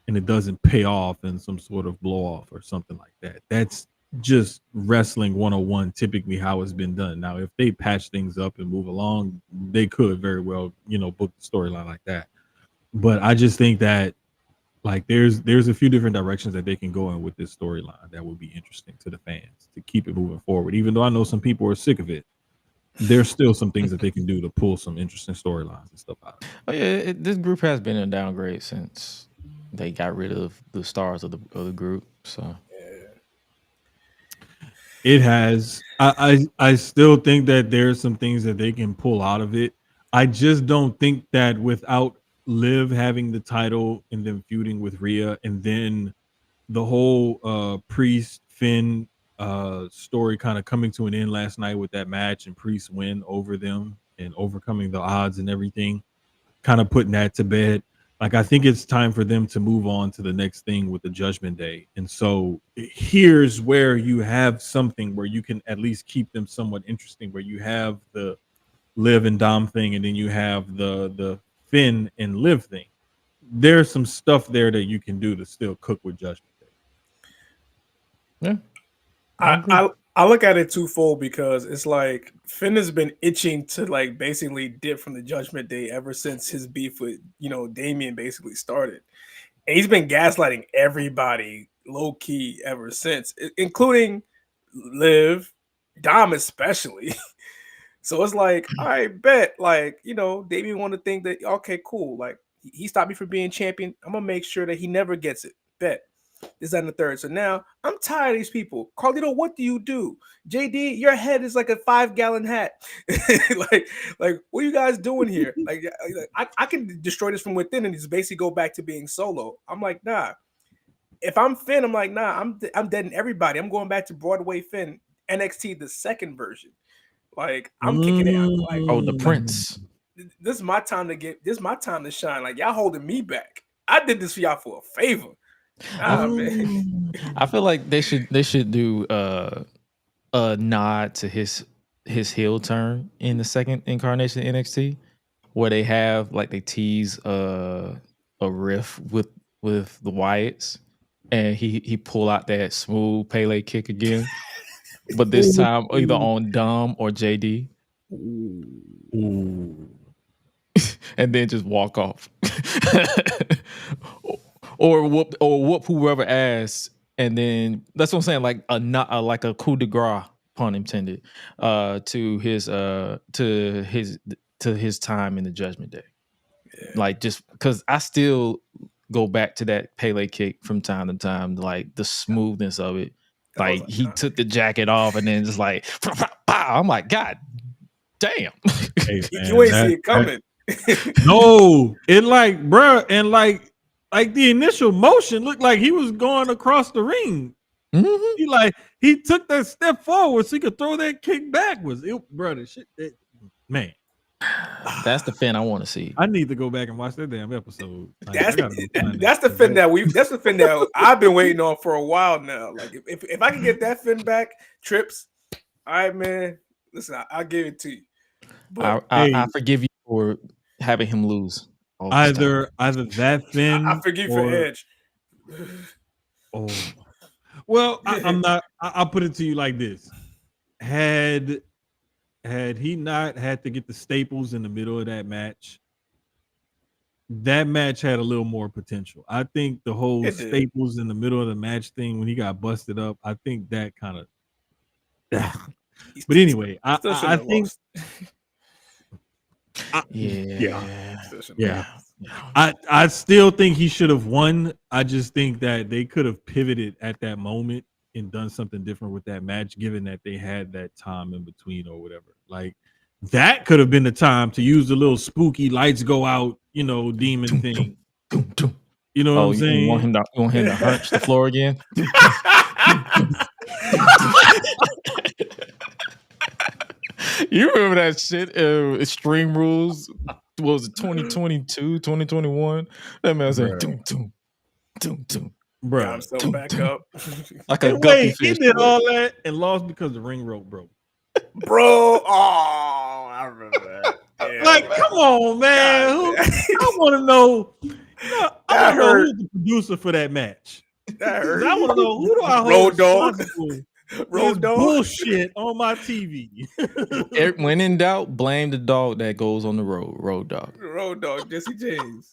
and it doesn't pay off in some sort of blow off or something like that. That's just wrestling 101, typically how it's been done. Now, if they patch things up and move along, they could very well, book the storyline like that. But I just think that like there's a few different directions that they can go in with this storyline that would be interesting to the fans to keep it moving forward. Even though I know some people are sick of it, there's still some things that they can do to pull some interesting storylines and stuff out. Oh yeah, this group has been in a downgrade since they got rid of the stars of the group. So it has. I still think that there's some things that they can pull out of it. I just don't think that without Liv having the title and then feuding with Rhea and then the whole Priest Finn story kind of coming to an end last night with that match and Priest win over them and overcoming the odds and everything, kind of putting that to bed. Like, I think it's time for them to move on to the next thing with the Judgment Day. And so here's where you have something where you can at least keep them somewhat interesting, where you have the Liv and Dom thing, and then you have the Finn and Liv thing. There's some stuff there that you can do to still cook with Judgment Day. Yeah. I look at it twofold because it's like Finn has been itching to like basically dip from the Judgment Day ever since his beef with Damian basically started, and he's been gaslighting everybody low key ever since, including Liv, Dom especially. So it's like, I bet, like Damian want to think that okay, cool, like he stopped me from being champion. I'm gonna make sure that he never gets it. Bet. This, that, and the third. So now I'm tired of these people. Carlito, what do you do? JD, your head is like a 5-gallon hat. like, what are you guys doing here? Like I can destroy this from within and just basically go back to being solo. I'm like, nah. If I'm Finn, I'm like, nah, I'm deading everybody. I'm going back to Broadway Finn, NXT, the second version. Like, I'm kicking it out. Like, the Prince. This is my time to shine. Like, y'all holding me back. I did this for y'all for a favor. Man. I feel like they should do a nod to his heel turn in the second incarnation of NXT, where they have like they tease a riff with the Wyatts, and he pull out that smooth Pele kick again, but this time either on Dom or JD. Ooh. And then just walk off. Or whoop whoever ass, and then that's what I'm saying. Like like a coup de grace, pun intended, to his time in the Judgment Day. Yeah. Like, just because I still go back to that Pele kick from time to time, like the smoothness of it. Like he took the jacket off and then just like, I'm like, God damn, hey, man, you ain't see it coming. No, it like, bruh, and like the initial motion looked like he was going across the ring. Mm-hmm. He took that step forward so he could throw that kick backwards. Brother, shit, man. That's the Finn I want to see. I need to go back and watch that damn episode. That's the Finn that I've been waiting on for a while now. Like, if I can get that Finn back, Trips, all right, man. Listen, I'll give it to you. But I forgive you for having him lose. Either that Finn. I forgive for Edge. Oh, well, I'm not. I'll put it to you like this: had he not had to get the staples in the middle of that match had a little more potential. I think the whole staples in the middle of the match thing when he got busted up, I think that kind of. But anyway, I think. Yeah. I still think he should have won. I just think that they could have pivoted at that moment and done something different with that match, given that they had that time in between or whatever. Like, that could have been the time to use the little spooky lights go out, demon thing. You know what I'm saying? You want him to hunch the floor again? You remember that shit? Extreme Rules. What was it, 2022, 2021? That man was like, doom, doom, doom, doom. Bro, I'm so back up. Like a guppy fish. He did all that and lost because the ring rope broke. Bro, I remember that. Yeah, like, come on, man. I want to know. I want to know who's the producer for that match. That hurt. I want to know who do I hold Road Dog. Road Dog bullshit on my TV. When in doubt, blame the dog that goes on the road. Road Dog. Road Dog, Jesse James.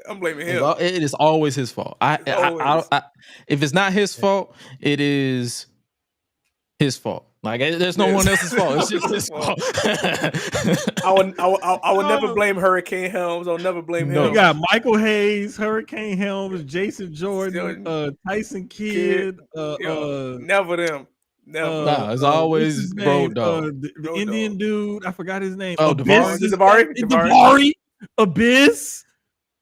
I'm blaming him. It is always his fault. If it's not his fault, it is his fault. Like, there's no one else's fault. It's just his fault. I would never blame Hurricane Helms. I'll never blame him. You got Michael Hayes, Hurricane Helms, Jason Jordan, Tyson Kidd. Never them. Never. Nah, it's always Road Dog. The Indian dude, I forgot his name. Davari. Abyss.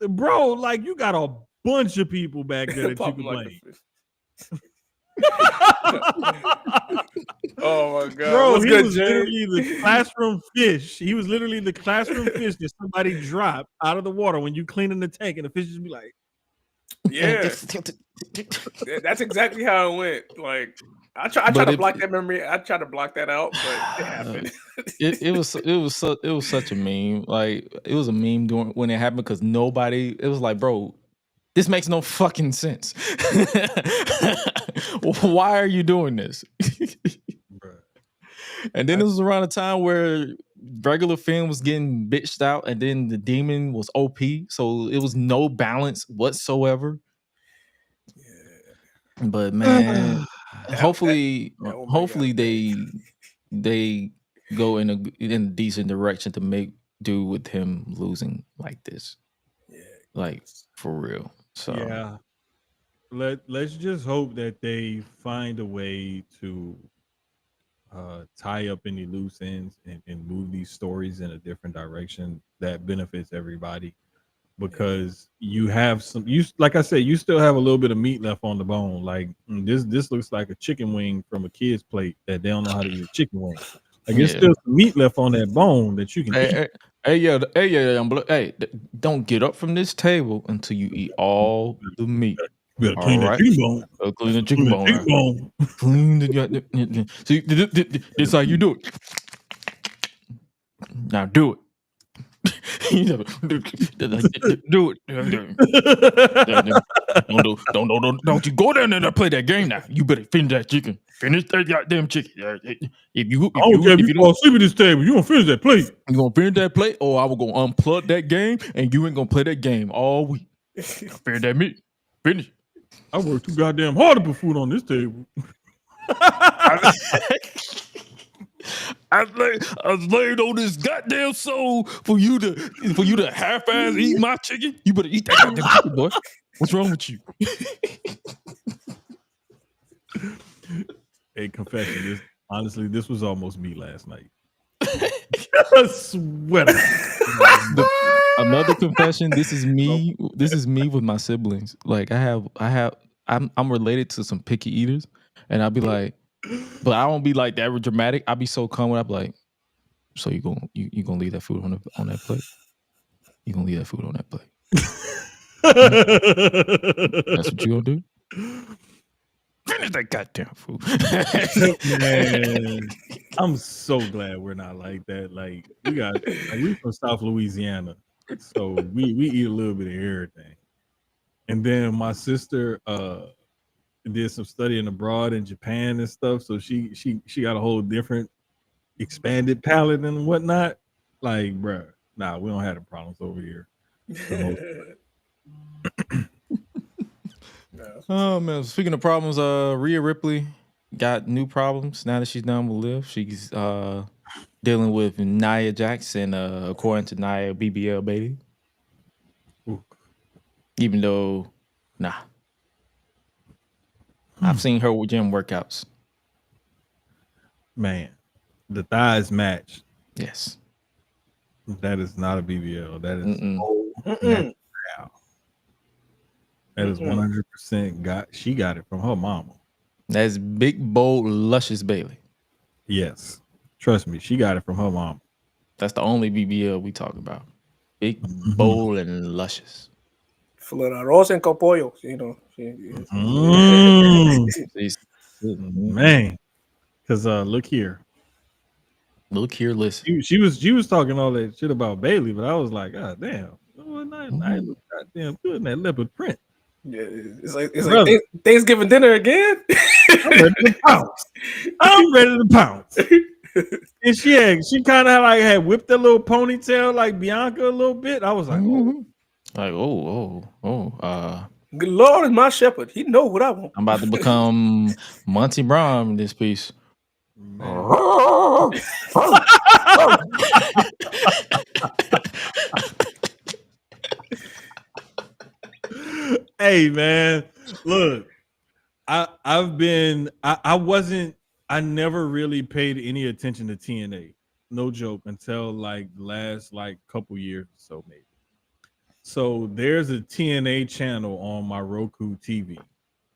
Bro, like, you got a bunch of people back there that you can blame. Oh my god! Bro, What's he good, was Jay? literally the classroom fish. He was literally the classroom fish that somebody dropped out of the water when you cleaning the tank, and the fish just be like, Yeah, that's exactly how it went. Like I try But to it, block that memory. I try to block that out, but it happened. it was such a meme. Like it was a meme during when it happened because nobody. It was like, bro, this makes no fucking sense. Why are you doing this? bruh. And then it was around the time where regular Finn was getting bitched out, and then the demon was OP, so it was no balance whatsoever. But man, hopefully, oh my hopefully God, man. they go in a decent direction to make do with him losing like this, Yeah, like for real. So Yeah. Let's just hope that they find a way to tie up any loose ends and move these stories in a different direction that benefits everybody. Because you have like I said, you still have a little bit of meat left on the bone. Like this looks like a chicken wing from a kid's plate that they don't know how to eat a chicken wing. Like there's yeah. still some meat left on that bone that you can eat. Hey, don't get up from this table until you eat all the meat. You better All clean that right, chicken bone. clean the chicken bone. Chicken bone. Clean the goddamn. See, this how you do it. Now do it. Do it. Don't you go down there and play that game now. You better finish that chicken. Finish that goddamn chicken. If you fall asleep at this table, you gonna finish that plate. You gonna finish that plate, or I will go unplug that game, and you ain't gonna play that game all week. Finish that meat. Finish. I worked too goddamn hard to put food on this table. I was laid on this goddamn soul for you to half-ass eat my chicken. You better eat that goddamn chicken, boy. What's wrong with you? Hey, confession. Honestly, this was almost me last night. I swear. Another confession. This is me. This is me with my siblings. Like I'm related to some picky eaters, and I'll be like, but I don't be like that dramatic. I'll be so calm when I'm like, so you gonna leave that food on that plate? You gonna leave that food on that plate? That's what you gonna do? Finish that goddamn food. Man, I'm so glad we're not like that. Like we from South Louisiana, so we eat a little bit of everything. And then my sister did some studying abroad in Japan and stuff, so she got a whole different expanded palate and whatnot. Like, bruh, nah, we don't have the problems over here. Oh man, speaking of problems, Rhea Ripley got new problems now that she's done with Liv. She's dealing with Nia Jax and according to Nia, BBL baby. Ooh. Even though, I've seen her with gym workouts. Man, the thighs match. Yes. That is not a BBL. That is natural. That is 100% she got it from her mama. That's big, bold, luscious Bayley. Yes. Trust me, she got it from her mama. That's the only BBL we talk about. Big, bold, and luscious. Florarroz and Copollo, you know. Man. Because look here. Listen. She was talking all that shit about Bayley, but I was like, God damn. I look goddamn good in that leopard print. Yeah, it's like Thanksgiving dinner again. I'm ready to pounce. And she kind of like had whipped a little ponytail like Bianca a little bit. I was like, Good Lord is my shepherd. He know what I want. I'm about to become Monty Brown in this piece. Hey man, look, I never really paid any attention to TNA, no joke, until like the last like couple years or so maybe. So there's a TNA channel on my Roku TV,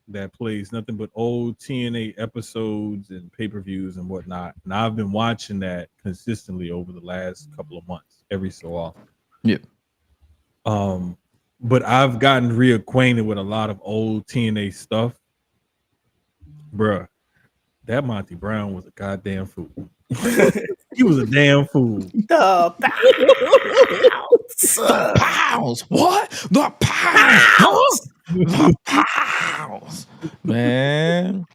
that plays nothing but old TNA episodes and pay-per-views and whatnot. And I've been watching that consistently over the last couple of months, every so often. Yeah. But I've gotten reacquainted with a lot of old TNA stuff. Bruh, that Monty Brown was a goddamn fool. He was a damn fool. The Pounds. What? The pounds. The pounds. Man.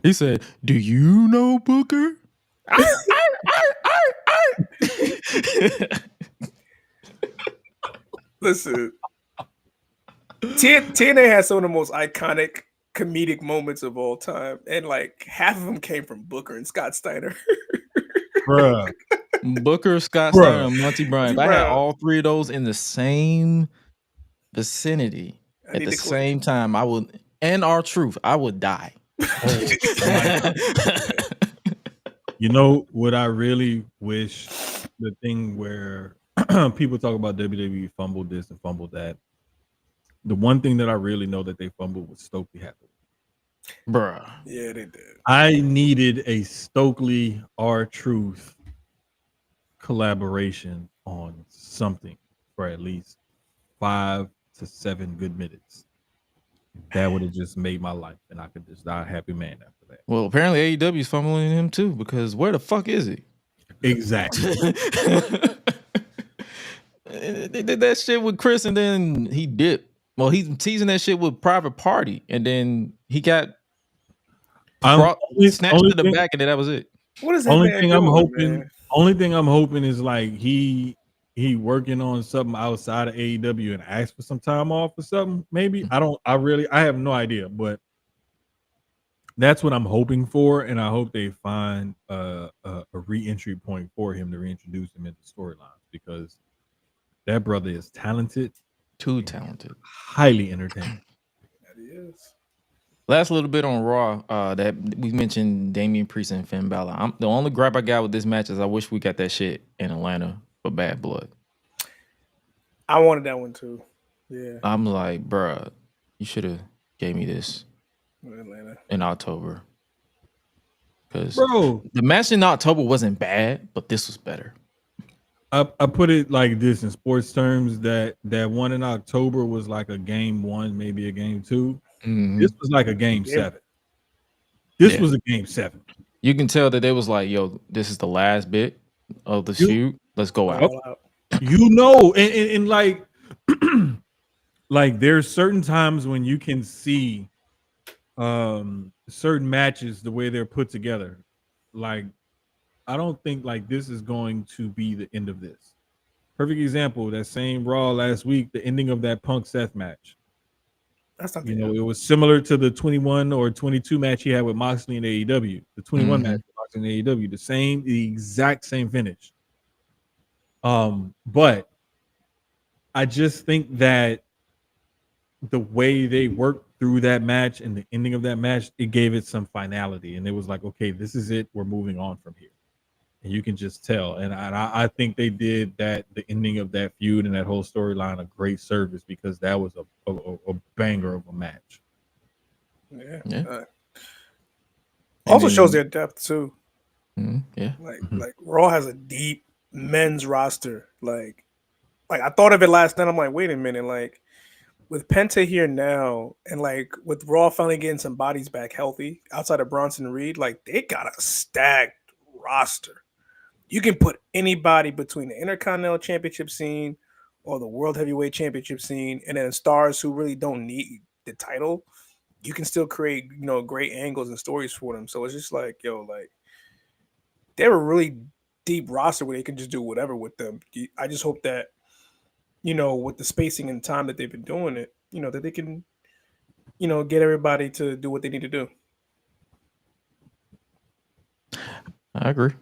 He said, "Do you know Booker?" Listen, TNA has some of the most iconic comedic moments of all time, and like half of them came from Booker and Scott Steiner. Bruh. Booker, Scott Bruh. Steiner, and Monty Bryan. If I had Bruh. all three of those in the same vicinity I at need the to click. same time, I would, and R-Truth, I would die. You know what I really wish, the thing where people talk about WWE fumbled this and fumbled that. The one thing that I really know that they fumbled was Stokely Hathaway. Bruh. Yeah, they did. I needed a Stokely R-Truth collaboration on something for at least 5 to 7 good minutes. That would have just made my life, and I could just die a happy man after that. Well, apparently AEW is fumbling him too, because where the fuck is he? Exactly. They did that shit with Chris, and then he dipped. Well, he's teasing that shit with Private Party, and then he got snatched to the back, and then that was it. What is that? Only man thing I'm doing, hoping, man? only thing I'm hoping is like he working on something outside of AEW and ask for some time off or something. Maybe I have no idea, but that's what I'm hoping for, and I hope they find a re-entry point for him to reintroduce him into storylines, because that brother is talented, Too talented, highly entertaining. That is. Last little bit on Raw, that we mentioned Damian Priest and Finn Balor. The only gripe I got with this match is I wish we got that shit in Atlanta for Bad Blood. I wanted that one too. Yeah. I'm like, bruh, you should have gave me this Atlanta in October. Because Bro, the match in October wasn't bad, but this was better. I put it like this in sports terms, that one in October was like a game 1, maybe a game 2. Mhm. This was like a game Yeah. 7. This Yeah. was a game 7. You can tell that they was like, yo, this is the last bit of the feud. Let's go out. all out. You know, and like like there's certain times when you can see certain matches the way they're put together. Like, I don't think like this is going to be the end of this. Perfect example, that same Raw last week, the ending of that Punk Seth match. That's not You know, it was similar to the 21 or 22 match he had with Moxley in AEW. The 21 match with Moxley in AEW, the exact same finish. But I just think that the way they worked through that match and the ending of that match, it gave it some finality, and it was like, okay, this is it. We're moving on from here, and you can just tell. And I think they did that, the ending of that feud and that whole storyline, a great service, because that was a banger of a match. Yeah. Also shows their depth too. Yeah. Like Raw has a deep men's roster. Like I thought of it last night. I'm like, wait a minute, like with Penta here now, and like with Raw finally getting some bodies back healthy outside of Bronson Reed, like they got a stacked roster. You can put anybody between the Intercontinental Championship scene or the World Heavyweight Championship scene, and then stars who really don't need the title. You can still create, great angles and stories for them. So it's just like, like they're a really deep roster where they can just do whatever with them. I just hope that, with the spacing and time that they've been doing it, that they can, get everybody to do what they need to do. I agree.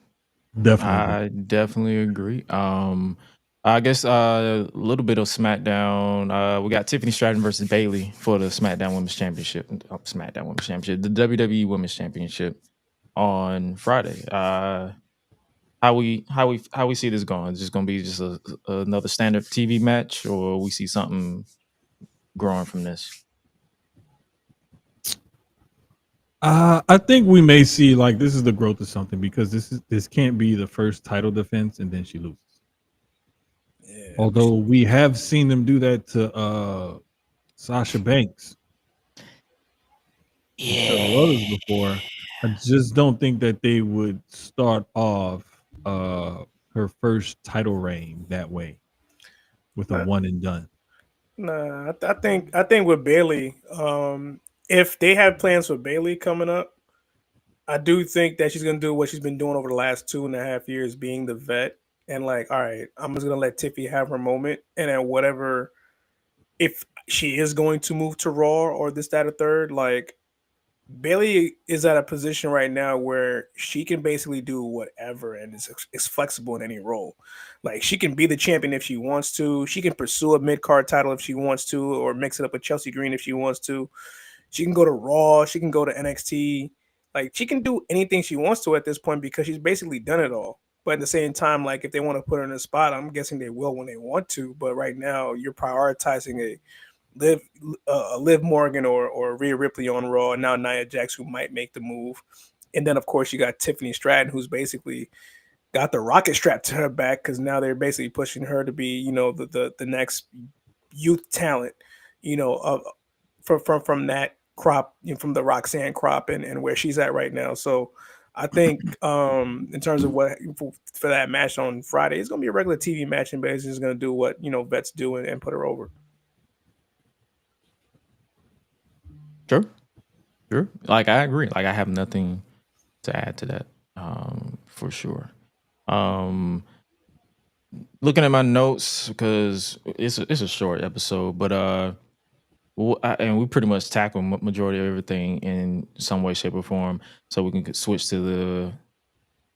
I definitely agree. I guess a little bit of SmackDown. We got Tiffany Stratton versus Bayley for the SmackDown Women's Championship. The WWE Women's Championship on Friday. How we see this going? Is this going to be just another standard TV match, or we see something growing from this? I think we may see like this is the growth of something because this can't be the first title defense and then she loses. Yeah. Although we have seen them do that to Sasha Banks and several others before. I just don't think that they would start off her first title reign that way with a one and done. Nah, I think with Bayley, if they have plans for Bayley coming up, I do think that she's gonna do what she's been doing over the last 2.5 years, being the vet, and like, all right, I'm just gonna let Tiffy have her moment, and then whatever, if she is going to move to Raw or this, that, or third, like Bayley is at a position right now where she can basically do whatever and is flexible in any role. Like she can be the champion if she wants to. She can pursue a mid card title if she wants to, or mix it up with Chelsea Green if she wants to. She can go to Raw. She can go to NXT. Like she can do anything she wants to at this point because she's basically done it all. But at the same time, like if they want to put her in a spot, I'm guessing they will when they want to. But right now, you're prioritizing Liv Morgan or Rhea Ripley on Raw, and now Nia Jax, who might make the move. And then, of course, you got Tiffany Stratton, who's basically got the rocket strapped to her back because now they're basically pushing her to be, you know, the next youth talent, you know, from that crop, you know, from the Roxanne crop and where she's at right now. So I think in terms of what for that match on Friday, it's going to be a regular TV match, and basically is going to do what, you know, vets do and put her over. Sure. Like I agree. Like I have nothing to add to that. For sure. Looking at my notes because it's a short episode, but and we pretty much tackle majority of everything in some way, shape, or form. So we can switch to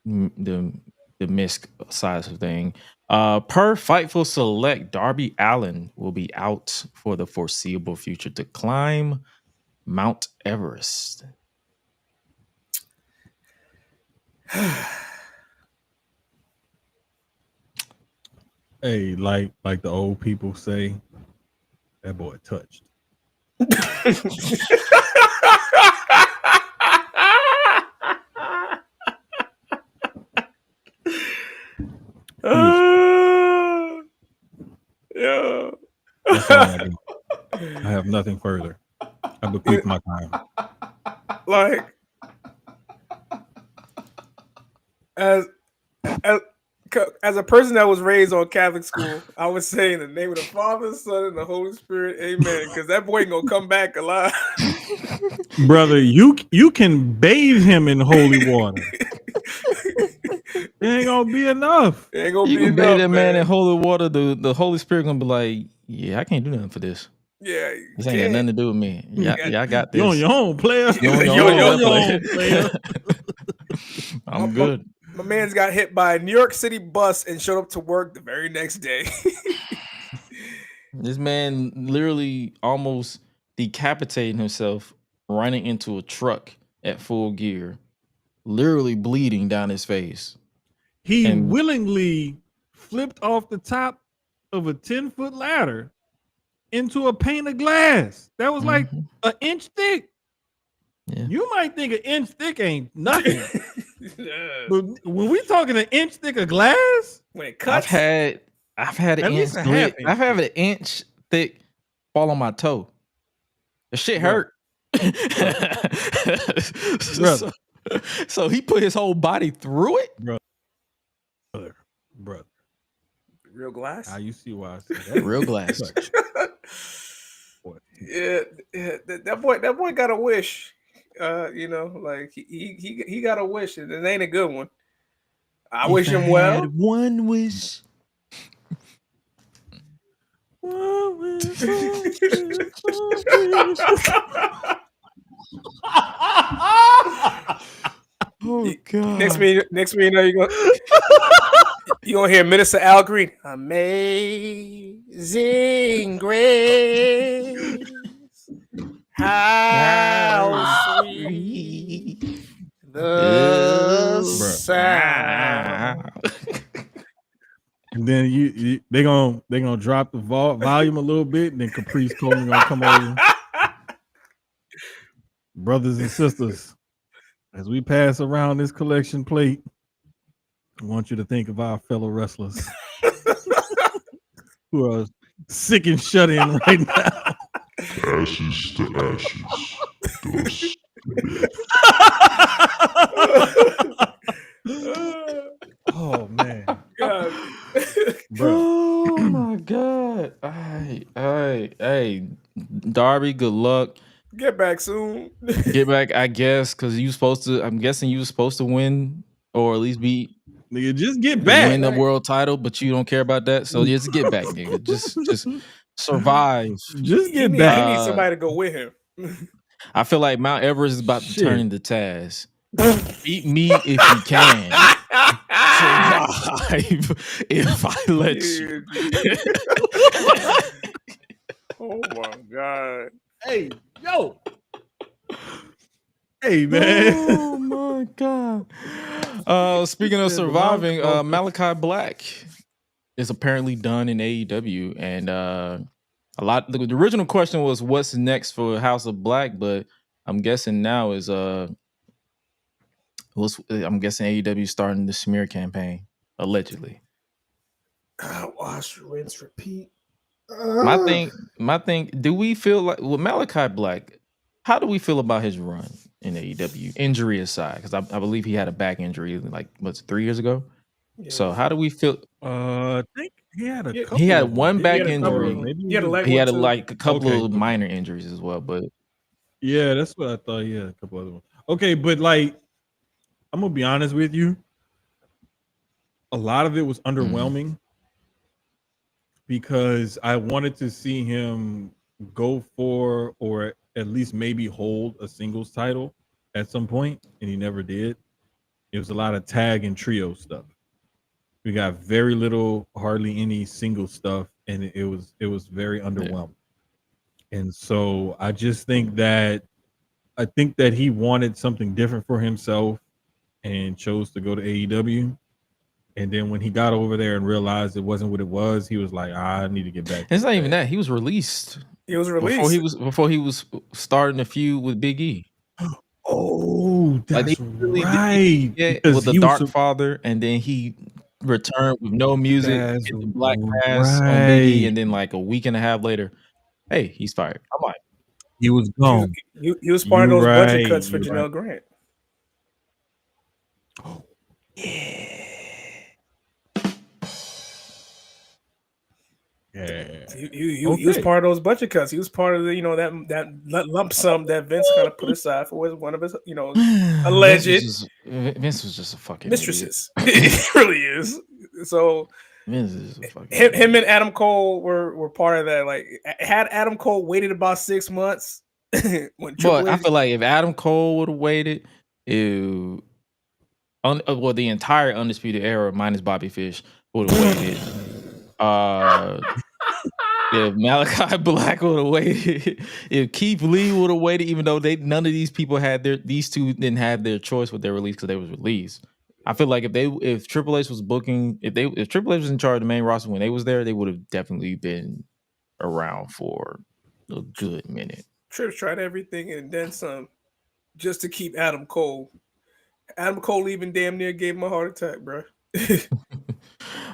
the misc side of thing. Per Fightful Select, Darby Allin will be out for the foreseeable future to climb Mount Everest. Hey, like the old people say, that boy touched. Yeah. That's all I do. I have nothing further. I bequeath my time. Like as a person that was raised on Catholic school, I would say in the name of the Father, Son, and the Holy Spirit, amen. Because that boy ain't gonna come back alive. Brother, you can bathe him in holy water. It ain't gonna be enough. It ain't gonna You be can enough, bathe that man in man. holy water. The Holy Spirit gonna be like, yeah, I can't do nothing for this. Yeah, This ain't got nothing to do with me. Yeah, I got this. You on your own, player. You on You on your your own, player. I'm good. My man's got hit by a New York City bus and showed up to work the very next day. This man literally almost decapitating himself running into a truck at full gear, literally bleeding down his face. He willingly flipped off the top of a 10-foot ladder into a pane of glass that was like an inch thick. Yeah. You might think an inch thick ain't nothing. But when we talking an inch thick of glass, when it cuts, I've had an inch thick. I've had an inch thick fall on my toe. The shit hurt. So he put his whole body through it. Brother. Real glass. How you see why I said that? Real glass. Yeah, that boy got a wish. You know, like he got a wish, and it ain't a good one. I wish him well. One wish. Oh God! Next minute, you know, you gonna hear Minister Al Green. Amazing grace, how sweet the sound. And then they gonna drop the volume a little bit, and then Caprice Coleman gonna come over. Brothers and sisters, As we pass around this collection plate, I want you to think of our fellow wrestlers who are sick and shut in right now. Ashes to ashes. Dust. Oh man, God. bro. Oh my god. Hey, Darby, good luck. Get back soon. Get back, I guess, because you supposed to. I'm guessing you were supposed to win, or at least be Nigga, just get back. win the world title, but you don't care about that. So just get back, nigga. Just survive. Just He get need back. somebody to go with him. I feel like Mount Everest is about to Shit. turn into Taz. Beat me if you can. Survive if I let you. Oh my god. Hey, yo. Hey, man. Oh my god. Speaking of surviving, Malakai Black is apparently done in AEW, and the original question was what's next for House of Black, but I'm guessing now is I'm guessing AEW starting the smear campaign, allegedly. Wash, rinse, repeat. My thing, do we feel like with Malakai Black, how do we feel about his run in AEW, injury aside? Because I believe he had a back injury like 3 years ago. Yeah. So how do we feel? I think he had a couple. He had of them. one back had a couple of injury. them. Maybe He had a leg He one had too. a couple Okay. of minor injuries as well, but Yeah, that's what I thought. Yeah, a couple other ones. Okay, but like, I'm gonna be honest with you. A lot of it was underwhelming because I wanted to see him go for or at least maybe hold a singles title at some point, and he never did. It was a lot of tag and trio stuff. We got very little, hardly any single stuff, and it was very underwhelming. And so I just think that he wanted something different for himself and chose to go to AEW. And then when he got over there and realized it wasn't what it was, he was like, I need to get back. it's not even that. He was released. He was released. Before he was starting a feud with Big E. Oh, that's Like they really right. did Because with the he was Dark Father, and then he returned with no music, That's hit the Black Pass on Big E, and then like a week and a half later, hey, he's fired. I'm like, he was gone. He was part of those budget right, cuts for you're Janelle right. Grant. Yeah. He was part of those budget cuts. He was part of the that lump sum that Vince kind of put aside for one of his alleged Vince was just a fucking mistresses. It really is. So Vince is a fucking him and Adam Cole were part of that. Like, had Adam Cole waited about 6 months, when But I feel like if Adam Cole would have waited, the entire Undisputed Era minus Bobby Fish would have waited. If Malakai Black would have waited, if Keith Lee would have waited, even though none of these people these two didn't have their choice with their release because they was released. I feel like if Triple H was booking, if Triple H was in charge of the main roster when they was there, they would have definitely been around for a good minute. Trips tried everything and then some just to keep Adam Cole. Adam Cole even damn near gave him a heart attack, bro.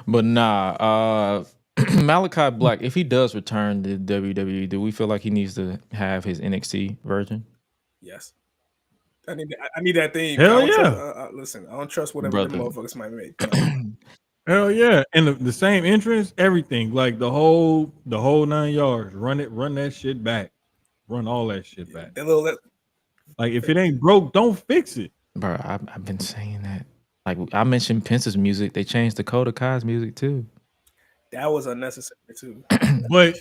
But nah, Malakai Black, if he does return to WWE, do we feel like he needs to have his NXT version? Yes. I need that thing. Hell I don't yeah. trust, listen, I don't trust whatever the motherfuckers might make. Hell yeah. And the same entrance, everything. Like the whole 9 yards. Run that shit back. Run all that shit back. Like if it ain't broke, don't fix it. Bro, I've been saying that. Like I mentioned Penta's music, they changed Dakota Kai's music too. That was unnecessary too. But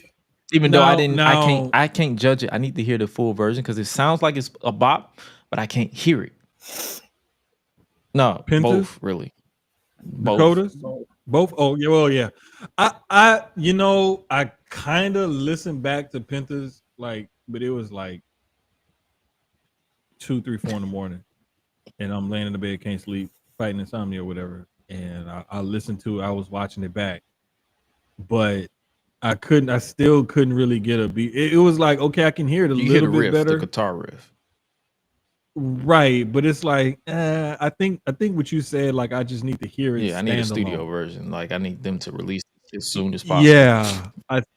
even though I can't judge it. I need to hear the full version because it sounds like it's a bop, but I can't hear it. No, Penta's? both really. Dakota's? Both? Oh yeah, well yeah. I kind of listened back to Penta's, like, but it was like 2, 3, 4 in the morning, and I'm laying in the bed, can't sleep, fighting insomnia or whatever. And I listened to it. I was watching it back, but I still couldn't really get a beat. It was like, okay, I can hear it a little bit better. The guitar riff. right, but it's like I think what you said, like I just need to hear it Yeah, I need a studio standalone. version. Like I need them to release it as soon as possible. Yeah, I think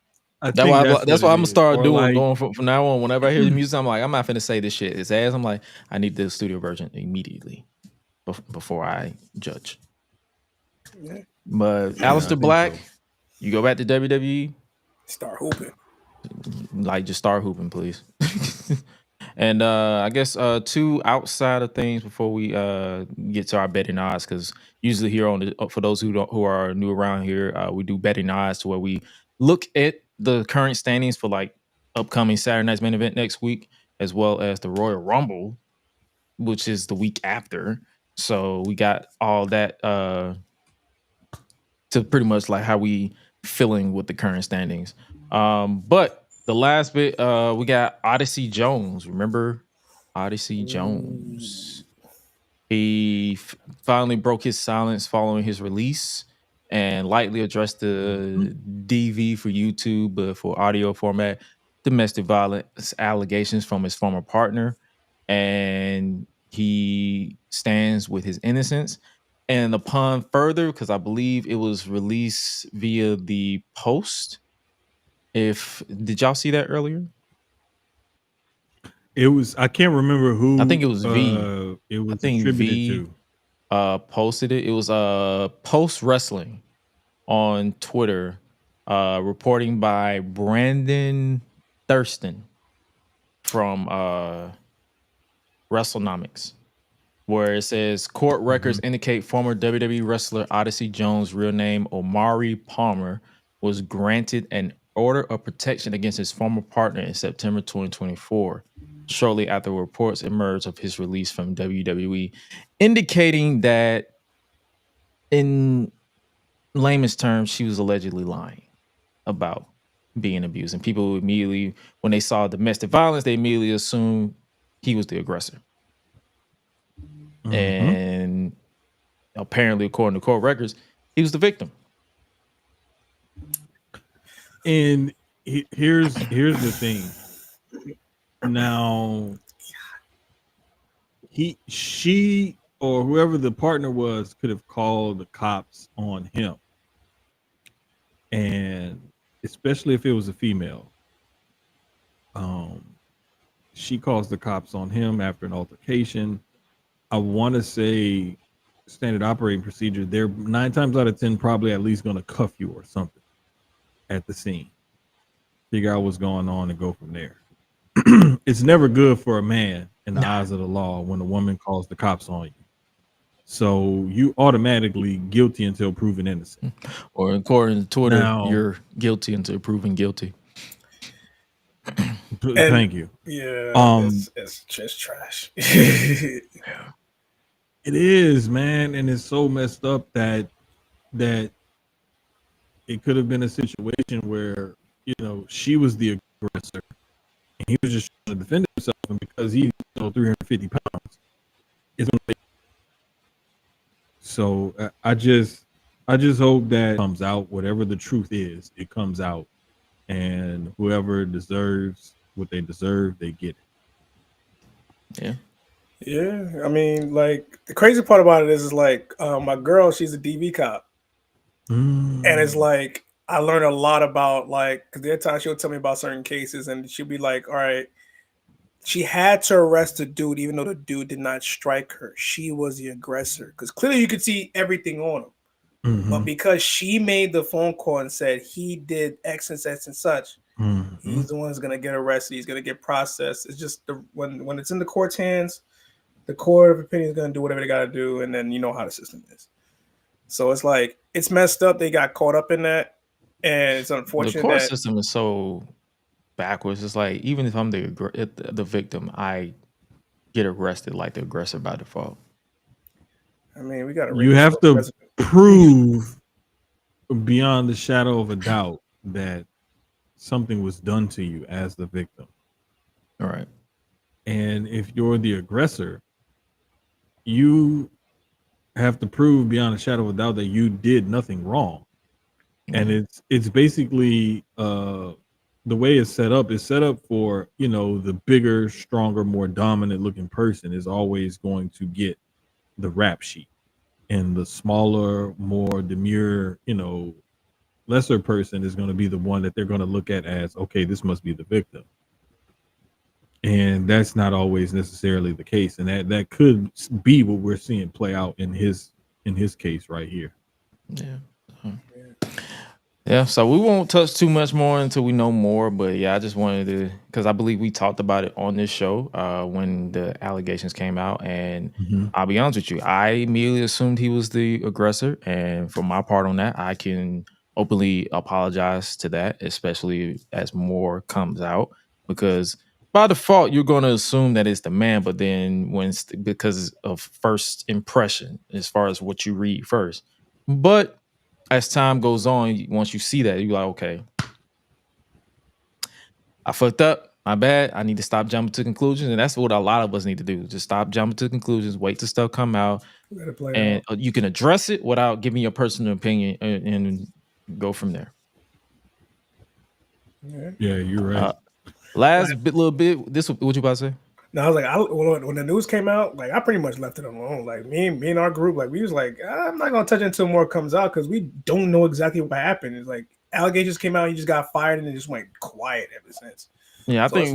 that's That's what what it I'm gonna is. start Or doing like, going from now on. Whenever I hear the music, I'm like, I'm not finna say this shit. It's ass. I'm like, I need the studio version immediately before I judge. Yeah. But yeah, I Aleister think Black, so. you go back to WWE, Start hooping. like just start hooping, please. And I guess two outside of things before we get to our betting odds, because usually here on the for those who are new around here, we do betting odds to where we look at the current standings for like upcoming Saturday night's main event next week, as well as the Royal Rumble, which is the week after. So we got all that to pretty much like how we feeling with the current standings. But the last bit, we got Odyssey Jones. Remember Odyssey Jones? He finally broke his silence following his release and lightly addressed the DV for YouTube, but for audio format, domestic violence allegations from his former partner. And he stands with his innocence. And upon further, because I believe it was released via the Post. If did y'all see that earlier? It was, I can't remember I think it who was V. it I was think attributed V to. posted it. It was Post Wrestling on Twitter, reporting by Brandon Thurston from WrestleNomics, where it says court records indicate former WWE wrestler Odyssey Jones, real name Omari Palmer, was granted an order of protection against his former partner in September 2024, shortly after reports emerged of his release from WWE, indicating that in layman's terms, she was allegedly lying about being abused. And people immediately, when they saw domestic violence, they immediately assumed he was the aggressor. And apparently, according to court records, he was the victim. And here's the thing. Now, she, or whoever the partner was could have called the cops on him, and especially if it was a female. She calls the cops on him after an altercation. I want to say standard operating procedure. They're 9 times out of 10 probably at least going to cuff you or something at the scene. Figure out what's going on and go from there. It's never good for a man in the eyes of the law when a woman calls the cops on you. So you automatically guilty until proven innocent. Or according to Twitter, Now, you're guilty until proven guilty. thank you. Yeah, it's just trash. It is, man, and it's so messed up that it could have been a situation where, you know, she was the aggressor and he was just trying to defend himself, and because he's 350 pounds, it's gonna take. So I just hope that comes out, whatever the truth is, it comes out, and whoever deserves what they deserve, they get it. Yeah. Yeah, I mean, like the crazy part about it is like my girl, she's a DV cop, and it's like I learned a lot about like because there are times she'll tell me about certain cases, and she'll be like, "All right, she had to arrest the dude, even though the dude did not strike her. She was the aggressor because clearly you could see everything on him, but because she made the phone call and said he did X and such and such." He's the one who's gonna get arrested. He's gonna get processed. It's just when it's in the court's hands, the court of opinion is gonna do whatever they gotta do, and then you know how the system is. So it's like it's messed up. They got caught up in that, and it's The unfortunate court that system is so backwards. It's like even if I'm the victim, I get arrested like the aggressor by default. I mean we got You have to prove beyond the shadow of a doubt that something was done to you as the victim. All right. And if you're the aggressor, you have to prove beyond a shadow of a doubt that you did nothing wrong. And it's basically the way it's set up is set up for, you know, the bigger, stronger, more dominant looking person is always going to get the rap sheet, and the smaller, more demure, you know, lesser person is going to be the one that they're going to look at as, okay, this must be the victim. And that's not always necessarily the case, and that could be what we're seeing play out in his case right here. Yeah. Yeah, so we won't touch too much more until we know more. But yeah, I just wanted to, because I believe we talked about it on this show when the allegations came out. And Mhm. I'll be honest with you, I immediately assumed he was the aggressor. And for my part on that, I can openly apologize to that, especially as more comes out. Because by default, you're going to assume that it's the man. But then because of first impression, as far as what you read first. But as time goes on, once you see that, you're like, okay, I fucked up. My bad. I need to stop jumping to conclusions. And that's what a lot of us need to do. Just stop jumping to conclusions, wait till stuff come out. Let it play And out. you can address it without giving your personal opinion and go from there. Yeah, you're right. Little bit, this what you about to say? No, I was like, when the news came out, like I pretty much left it alone. Like me and our group, like we was like, I'm not gonna touch it until more comes out because we don't know exactly what happened. It's like allegations came out, he just got fired, and it just went quiet ever since. Yeah, I So it's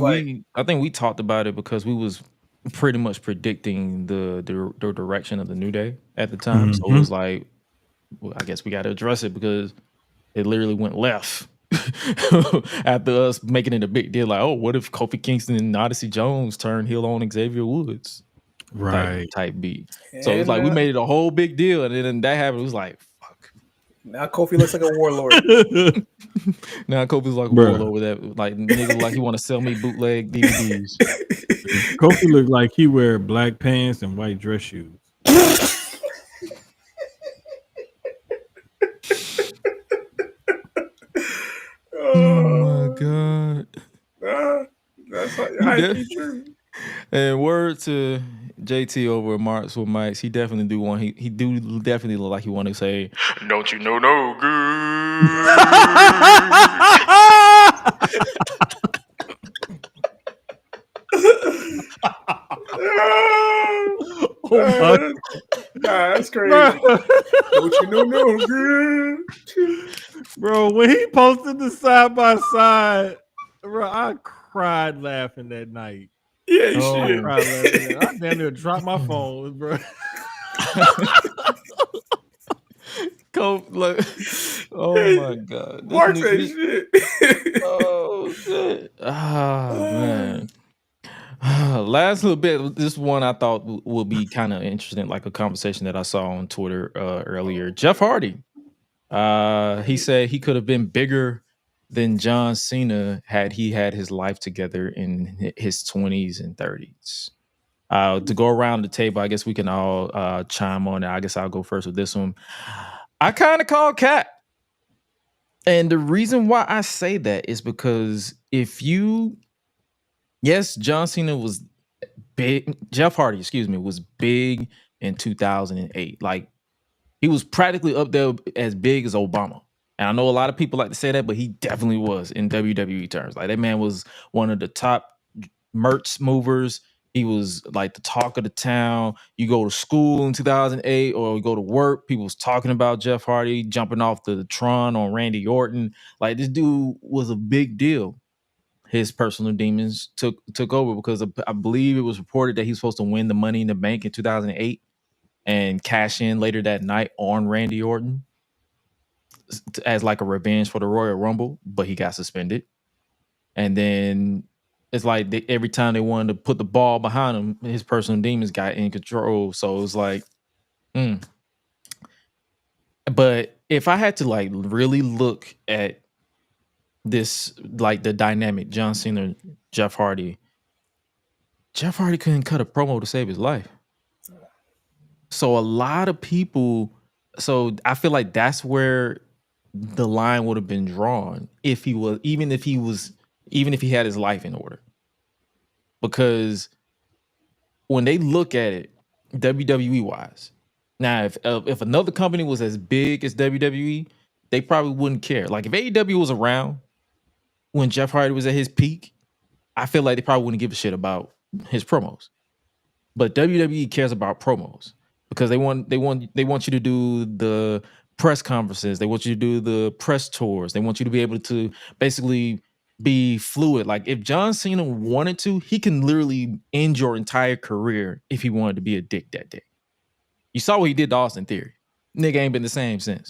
think we talked about it because we was pretty much predicting the direction of the New Day at the time. So it was like, well, I guess we got to address it because it literally went left after us making it a big deal. Like, oh, what if Kofi Kingston and Odyssey Jones turn heel on Xavier Woods? Right. Type beat. So it's And, like we made it a whole big deal, and then that happened. It was like, fuck. now Kofi looks like a warlord. Now Kofi's like a Bruh. warlord with that. Like nigga, like he want to sell me bootleg DVDs. Kofi looked like he wear black pants and white dress shoes. Oh my god. That's high true. And word to JT over at Marks with Mikes, he definitely do want he do definitely look like he want to say, "Don't you know no good?" Oh, that's crazy. Don't you know no good? Bro, when he posted the side by side, bro, I cried laughing that night. Yeah, you I should. cried laughing. I damn near dropped my phone, bro. Like, oh my god. Mark said shit. Oh shit. Oh man. Last little bit, this one I thought would be kind of interesting, like a conversation that I saw on Twitter earlier. Jeff Hardy. He said he could have been bigger than John Cena had he had his life together in his 20s and 30s. To go around the table, I guess we can all chime on it. I guess I'll go first with this one. I kind of call Cat. And the reason why I say that is because yes, John Cena was big. Jeff Hardy, was big in 2008. Like, he was practically up there as big as Obama. And I know a lot of people like to say that, but he definitely was in WWE terms. Like, that man was one of the top merch movers. He was like the talk of the town. You go to school in 2008 or you go to work, people was talking about Jeff Hardy jumping off the Tron on Randy Orton. Like, this dude was a big deal. His personal demons took over because I believe it was reported that he was supposed to win the Money in the Bank in 2008 and cash in later that night on Randy Orton as like a revenge for the Royal Rumble, but he got suspended. And then it's like every time they wanted to put the ball behind him, his personal demons got in control. So it was like, But if I had to like really look at this, like the dynamic, John Cena, Jeff Hardy couldn't cut a promo to save his life. So a lot of people, so I feel like that's where the line would have been drawn if he had his life in order. Because when they look at it, WWE wise, now if another company was as big as WWE, they probably wouldn't care. Like if AEW was around, when Jeff Hardy was at his peak, I feel like they probably wouldn't give a shit about his promos. But WWE cares about promos because they want you to do the press conferences. They want you to do the press tours. They want you to be able to basically be fluid. Like if John Cena wanted to, he can literally end your entire career if he wanted to be a dick that day. You saw what he did to Austin Theory. Nigga ain't been the same since.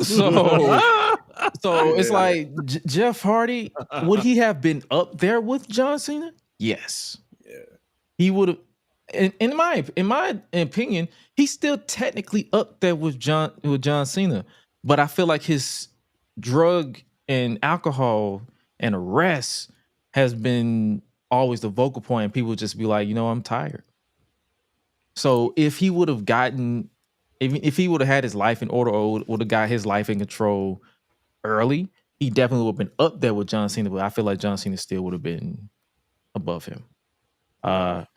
So it's like Jeff Hardy, would he have been up there with John Cena? Yes. Yeah. He would have. In my opinion, he's still technically up there with John Cena, but I feel like his drug and alcohol and arrest has been always the vocal point, and people just be like, I'm tired. So if he would have gotten, if he would have had his life in order or would have got his life in control early, he definitely would have been up there with John Cena. But I feel like John Cena still would have been above him.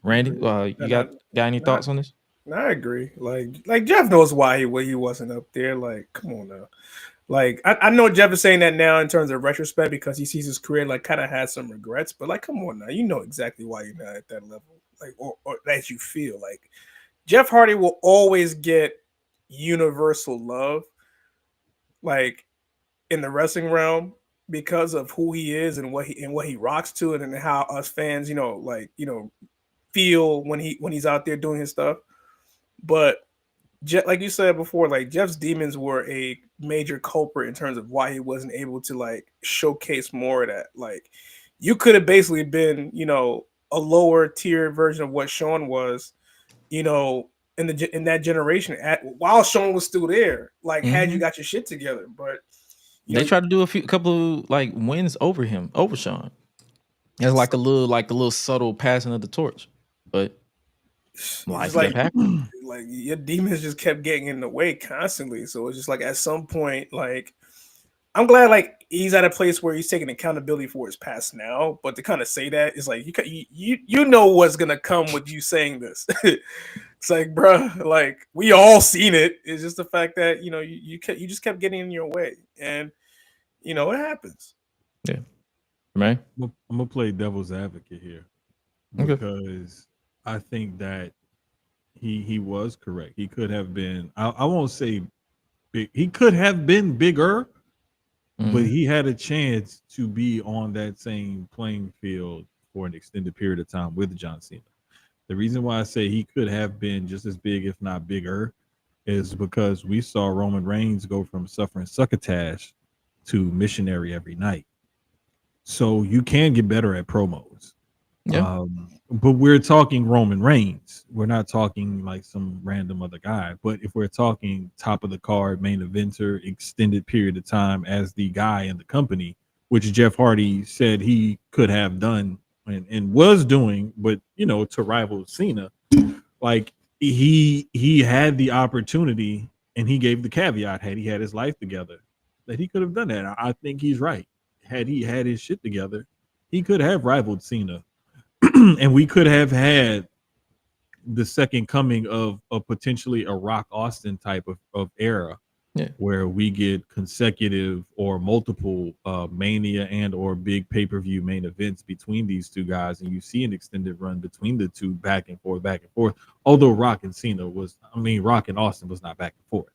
Randy, you got any thoughts on this? I agree. Like Jeff knows why he wasn't up there. Like, come on now. Like, I know Jeff is saying that now in terms of retrospect because he sees his career like kind of has some regrets. But like, come on now, you know exactly why you're not at that level. Like, or that you feel like Jeff Hardy will always get universal love, like in the wrestling realm, because of who he is and what he rocks to, and how us fans, feel when he's out there doing his stuff. But like you said before, like Jeff's demons were a major culprit in terms of why he wasn't able to like showcase more of that. Like you could have basically been, a lower tier version of what Shawn was, in that generation while Shawn was still there. Like had you got your shit together, but they tried to do a couple of like wins over Shawn. It's like a little subtle passing of the torch, but life kept happening. Like your demons just kept getting in the way constantly. So it's just like at some point, like I'm glad like he's at a place where he's taking accountability for his past now. But to kind of say that is like you know what's gonna come with you saying this. It's like, bro, like we all seen it. It's just the fact that you just kept getting in your way, and it happens. Yeah, right. I'm gonna play devil's advocate here because I think that he was correct. He could have been. I won't say big. He could have been bigger, but he had a chance to be on that same playing field for an extended period of time with John Cena. The reason why I say he could have been just as big, if not bigger, is because we saw Roman Reigns go from suffering succotash to missionary every night. So you can get better at promos. Yeah. But we're talking Roman Reigns. We're not talking like some random other guy. But if we're talking top of the card, main eventer, extended period of time as the guy in the company, which Jeff Hardy said he could have done and was doing, but to rival Cena, like he had the opportunity and he gave the caveat, had he had his life together, that he could have done that. I think he's right. Had he had his shit together, he could have rivaled Cena. And we could have had the second coming of potentially a Rock Austin type of era, where we get consecutive or multiple Mania and or big pay-per-view main events between these two guys, and you see an extended run between the two back and forth. Although Rock and Austin was not back and forth.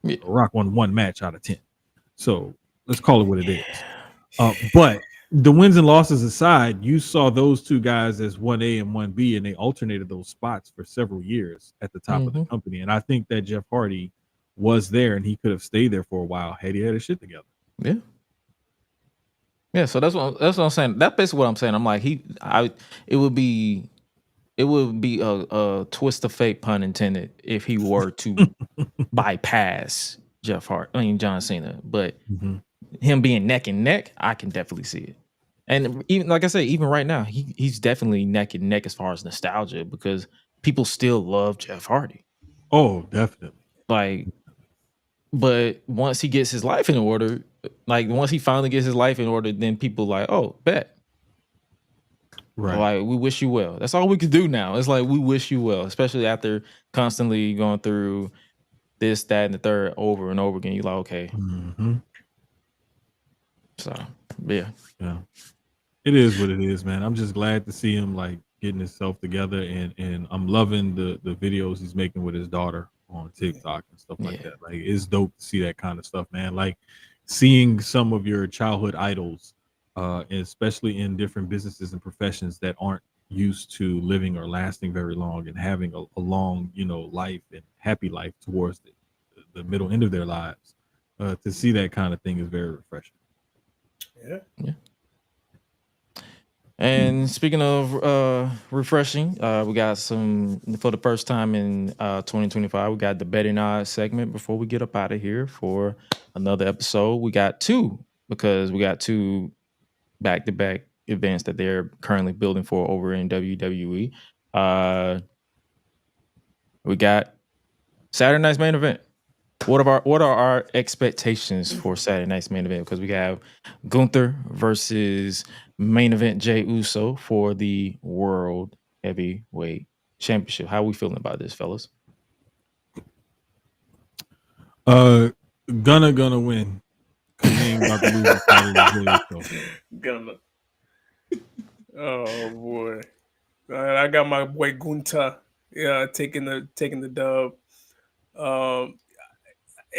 Yeah. Rock won one match out of 10. So let's call it what it is. But the wins and losses aside, you saw those two guys as 1A and 1B, and they alternated those spots for several years at the top of the company. And I think that Jeff Hardy was there, and he could have stayed there for a while had he had his shit together. Yeah. Yeah, so that's what I'm saying. That's basically what I'm saying. I'm like, it would be a twist of fate, pun intended, if he were to bypass John Cena. But him being neck and neck, I can definitely see it. And even like I said, even right now, he's definitely neck and neck as far as nostalgia, because people still love Jeff Hardy. Oh, definitely. Like, but once he gets his life in order, like once he finally gets his life in order, then people like, oh, bet. Right. Like, we wish you well. That's all we can do now. It's like, we wish you well, especially after constantly going through this, that, and the third over and over again. You're like, okay. So yeah. Yeah. It is what it is, man. I'm just glad to see him like getting himself together, and I'm loving the videos he's making with his daughter on TikTok and stuff like Yeah. that. Like it's dope to see that kind of stuff, man. Like seeing some of your childhood idols, especially in different businesses and professions that aren't used to living or lasting very long and having a long, life and happy life towards the middle end of their lives. To see that kind of thing is very refreshing. Yeah. Yeah. And speaking of refreshing, we got some for the first time in 2025. We got the betting odds segment before we get up out of here for another episode. We got two because we got two back-to-back events that they're currently building for over in WWE. We got Saturday night's main event. What are our expectations for Saturday night's main event? Because we have Gunther versus main event Jey Uso for the World Heavyweight Championship. How are we feeling about this, fellas? Gonna win. 'Cause he ain't about to lose the title to Jey Uso. Gonna. Oh boy. I got my boy Gunta, taking the dub.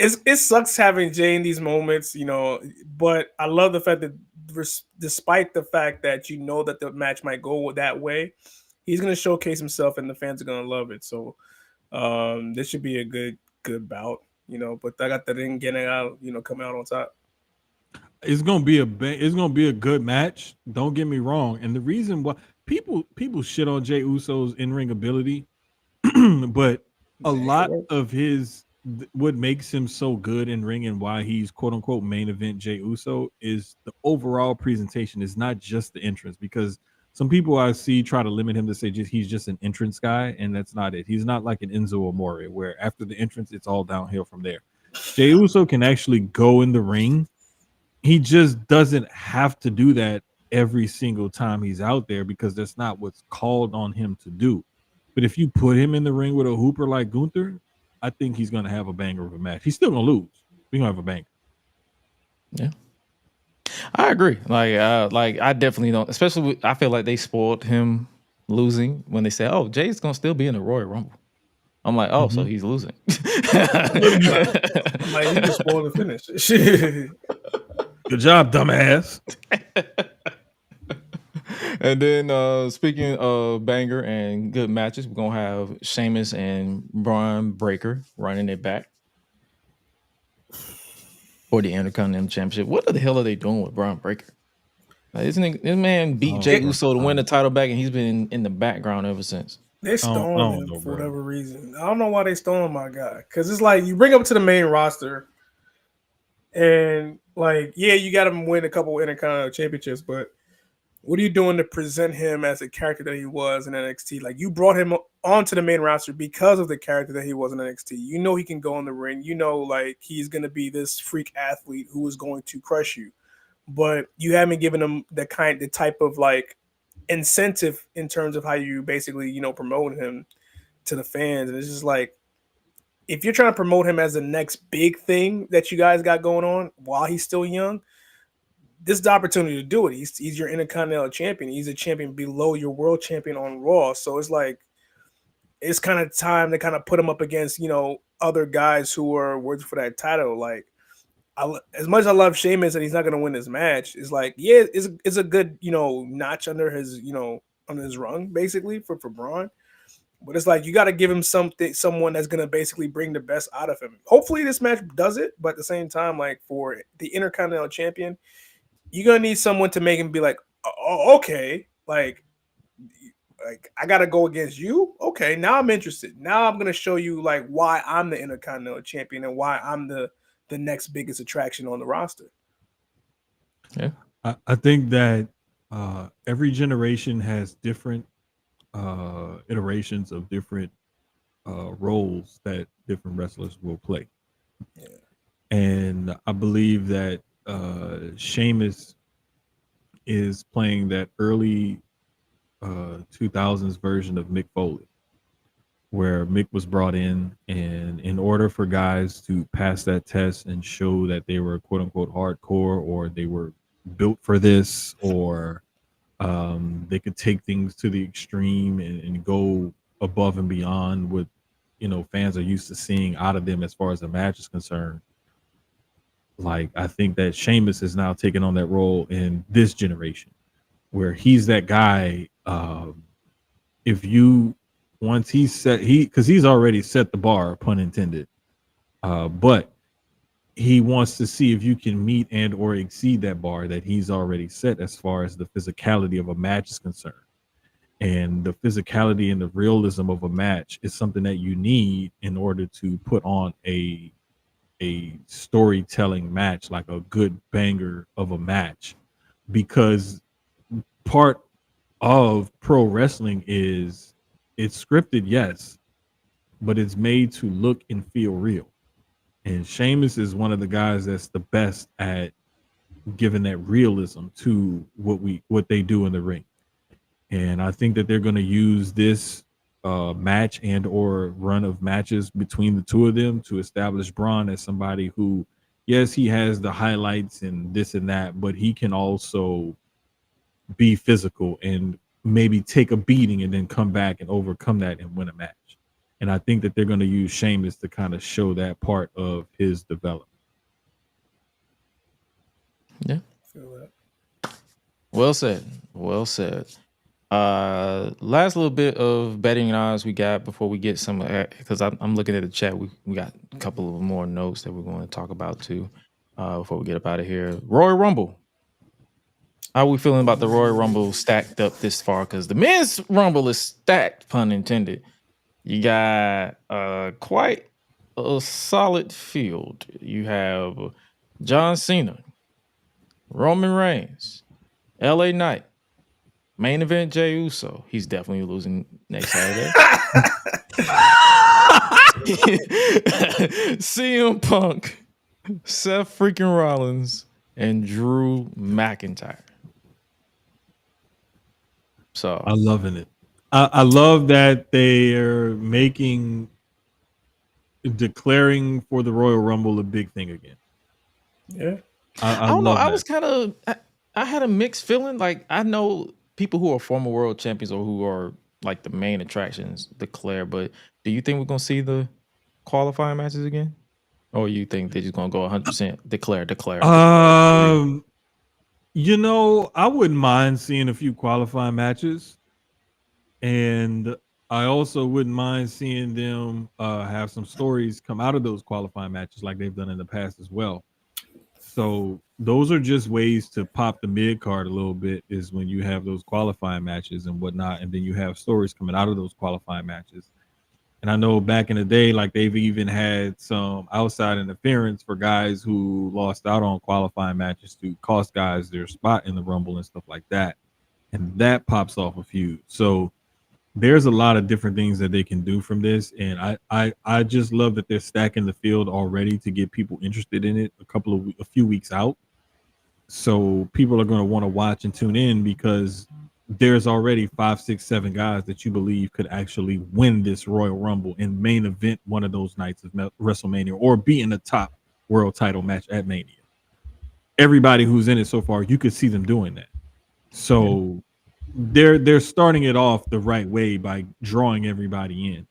It sucks having Jay in these moments, but I love the fact that despite the fact that that the match might go that way, he's gonna showcase himself and the fans are gonna love it. So this should be a good bout, But I got the ring getting out, coming out on top. It's gonna be a good match. Don't get me wrong. And the reason why people shit on Jey Uso's in ring ability, but a lot of what makes him so good in ring and why he's quote unquote main event Jey Uso is the overall presentation. It's not just the entrance, because some people I see try to limit him to say he's just an entrance guy, and that's not it. He's not like an Enzo Amore where after the entrance it's all downhill from there. Jey Uso can actually go in the ring. He just doesn't have to do that every single time he's out there because that's not what's called on him to do. But if you put him in the ring with a hooper like Gunther, I think he's going to have a banger of a match. He's still going to lose. We're going to have a banger. Yeah. I agree. Like I definitely don't, especially I feel like they spoiled him losing when they said, "Oh, Jay's going to still be in the Royal Rumble." I'm like, "Oh, so he's losing." I'm like, he just spoiled the finish. Good job, dumbass. And then speaking of banger and good matches, we're gonna have Sheamus and Braun Breaker running it back for the Intercontinental Championship. What the hell are they doing with Braun Breaker? Like, this man beat Jey Uso to win the title back, and he's been in the background ever since. They stole him for whatever reason. I don't know why they stole my guy. Because it's like you bring him to the main roster, and like, yeah, you got him win a couple Intercontinental Championships, but what are you doing to present him as a character that he was in NXT? Like, you brought him onto the main roster because of the character that he was in NXT. You know he can go in the ring. You know, like, he's going to be this freak athlete who is going to crush you. But you haven't given him the type of, like, incentive in terms of how you basically, promote him to the fans. And it's just like, if you're trying to promote him as the next big thing that you guys got going on while he's still young, this is the opportunity to do it. He's your Intercontinental champion. He's a champion below your world champion on Raw. So it's like, it's kind of time to kind of put him up against, other guys who are worthy for that title. Like, as much as I love Sheamus and he's not going to win this match, it's like, yeah, it's a good, notch under his, under his rung, basically, for Braun. But it's like, you got to give him someone that's going to basically bring the best out of him. Hopefully this match does it. But at the same time, like, for the Intercontinental champion, you're going to need someone to make him be like, oh, okay, like I got to go against you. Okay, now I'm interested. Now I'm going to show you like why I'm the Intercontinental champion and why I'm the next biggest attraction on the roster. Yeah. I think that every generation has different iterations of different roles that different wrestlers will play. Yeah. And I believe that Sheamus is playing that early 2000s version of Mick Foley, where Mick was brought in, and in order for guys to pass that test and show that they were quote unquote hardcore or they were built for this, or they could take things to the extreme and go above and beyond what fans are used to seeing out of them as far as the match is concerned. Like, I think that Sheamus is now taking on that role in this generation, where he's that guy. If you once he's set, because he's already set the bar, pun intended. But he wants to see if you can meet and or exceed that bar that he's already set as far as the physicality of a match is concerned. And the physicality and the realism of a match is something that you need in order to put on a storytelling match, like a good banger of a match. Because part of pro wrestling is it's scripted, yes, but it's made to look and feel real. And Sheamus is one of the guys that's the best at giving that realism to what they do in the ring. And I think that they're going to use this match and or run of matches between the two of them to establish Braun as somebody who, yes, he has the highlights and this and that, but he can also be physical and maybe take a beating and then come back and overcome that and win a match. And I think that they're going to use Sheamus to kind of show that part of his development. Yeah. Feel that. Well said. Well said. Last little bit of betting odds we got before we get some, because I'm looking at the chat. We got a couple of more notes that we're going to talk about too before we get up out of here. Royal Rumble. How are we feeling about the Royal Rumble stacked up this far? Because the men's Rumble is stacked, pun intended. You got quite a solid field. You have John Cena, Roman Reigns, LA Knight, main event Jey Uso. He's definitely losing next Saturday. CM Punk, Seth freaking Rollins, and Drew McIntyre. So I'm loving it. I love that they are declaring for the Royal Rumble a big thing again. Yeah. I don't know. love I that. was kind of, I had a mixed feeling. Like, I know people who are former world champions or who are like the main attractions declare, but do you think we're going to see the qualifying matches again? Or you think they're just going to go 100% declare? I wouldn't mind seeing a few qualifying matches. And I also wouldn't mind seeing them have some stories come out of those qualifying matches like they've done in the past as well. So those are just ways to pop the mid card a little bit, is when you have those qualifying matches and whatnot, and then you have stories coming out of those qualifying matches. And I know back in the day, like, they've even had some outside interference for guys who lost out on qualifying matches to cost guys their spot in the Rumble and stuff like that. And that pops off a feud. So there's a lot of different things that they can do from this. And I just love that they're stacking the field already to get people interested in it a few weeks out. So people are going to want to watch and tune in, because there's already 5, 6, 7 guys that you believe could actually win this Royal Rumble and main event one of those nights of WrestleMania, or be in the top world title match at Mania. Everybody who's in it so far, you could see them doing that. So they're starting it off the right way by drawing everybody in.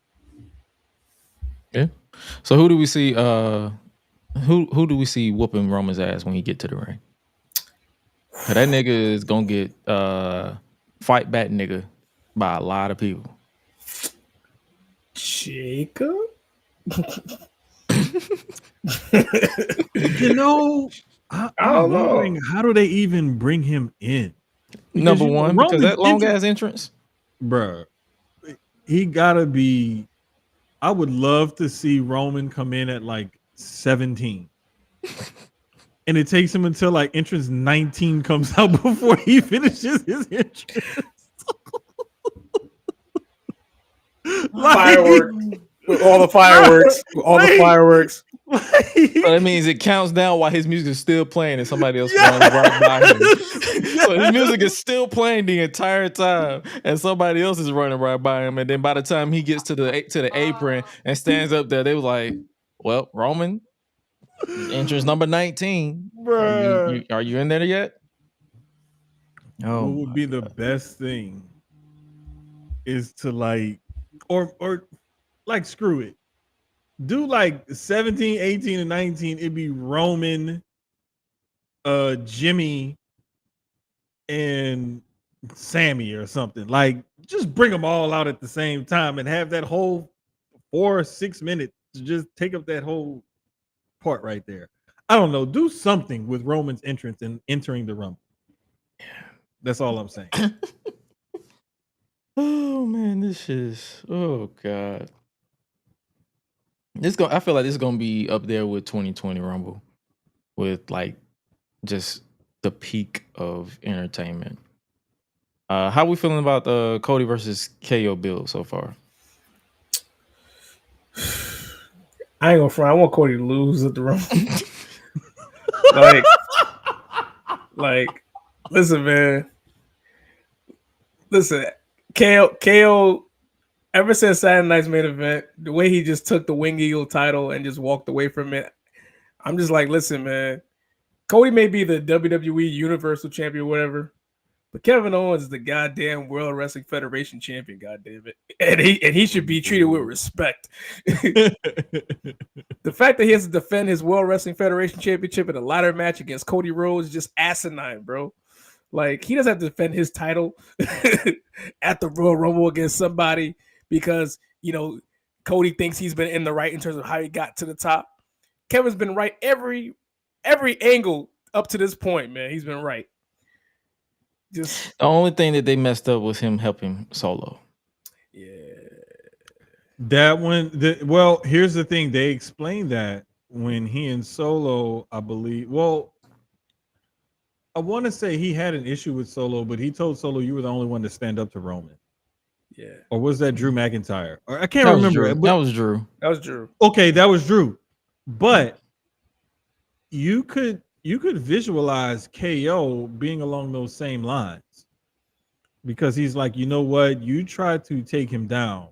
Yeah. So who do we see? Who do we see whooping Roman's ass when he get to the ring? That nigga is gonna get fight back nigga by a lot of people. Jacob? I'm don't know. wondering, how do they even bring him in? Number one, because Roman's that long ass entrance. Bruh, he gotta be. I would love to see Roman come in at like 17. And it takes him until like entrance 19 comes out before he finishes his entrance. Fireworks. With all the fireworks. So that means it counts down while his music is still playing and somebody else running right by him. So his music is still playing the entire time, and somebody else is running right by him. And then by the time he gets to the apron and stands up there, they was like, "Well, Roman, entrance number 19. Bruh. Are you in there yet?" Oh, what would be the best thing is to like, or like screw it. Do like 17, 18, and 19. It'd be Roman, Jimmy, and Sammy or something. Like, just bring them all out at the same time and have that whole 4 or 6 minutes to just take up that whole part right there. I don't know. Do something with Roman's entrance and entering the Rumble. That's all I'm saying. Oh man, this is god. I feel like this is gonna be up there with 2020 Rumble, with like just the peak of entertainment. How we feeling about the Cody versus KO build so far? I ain't gonna front. I want Cody to lose at the Rumble. like, listen, man. Listen, KO. Ever since Saturday night's main event, the way he just took the Wing Eagle title and just walked away from it, I'm just like, listen, man. Cody may be the WWE Universal Champion, or whatever, but Kevin Owens is the goddamn World Wrestling Federation Champion, goddamn it, and he should be treated with respect. The fact that he has to defend his World Wrestling Federation Championship in a ladder match against Cody Rhodes is just asinine, bro. Like, he doesn't have to defend his title at the Royal Rumble against somebody because, you know, Cody thinks he's been in the right in terms of how he got to the top. Kevin's been right every angle up to this point, man. He's been right. Just the only thing that they messed up was him helping Solo. Yeah. That one, well, here's the thing. They explained that when he and Solo, I believe, well, I want to say he had an issue with Solo, but he told Solo, you were the only one to stand up to Roman. Yeah. Or was that Drew McIntyre? Or, I can't remember. That was Drew. That was Drew. Okay, that was Drew. But you could visualize KO being along those same lines. Because he's like, you know what? You tried to take him down,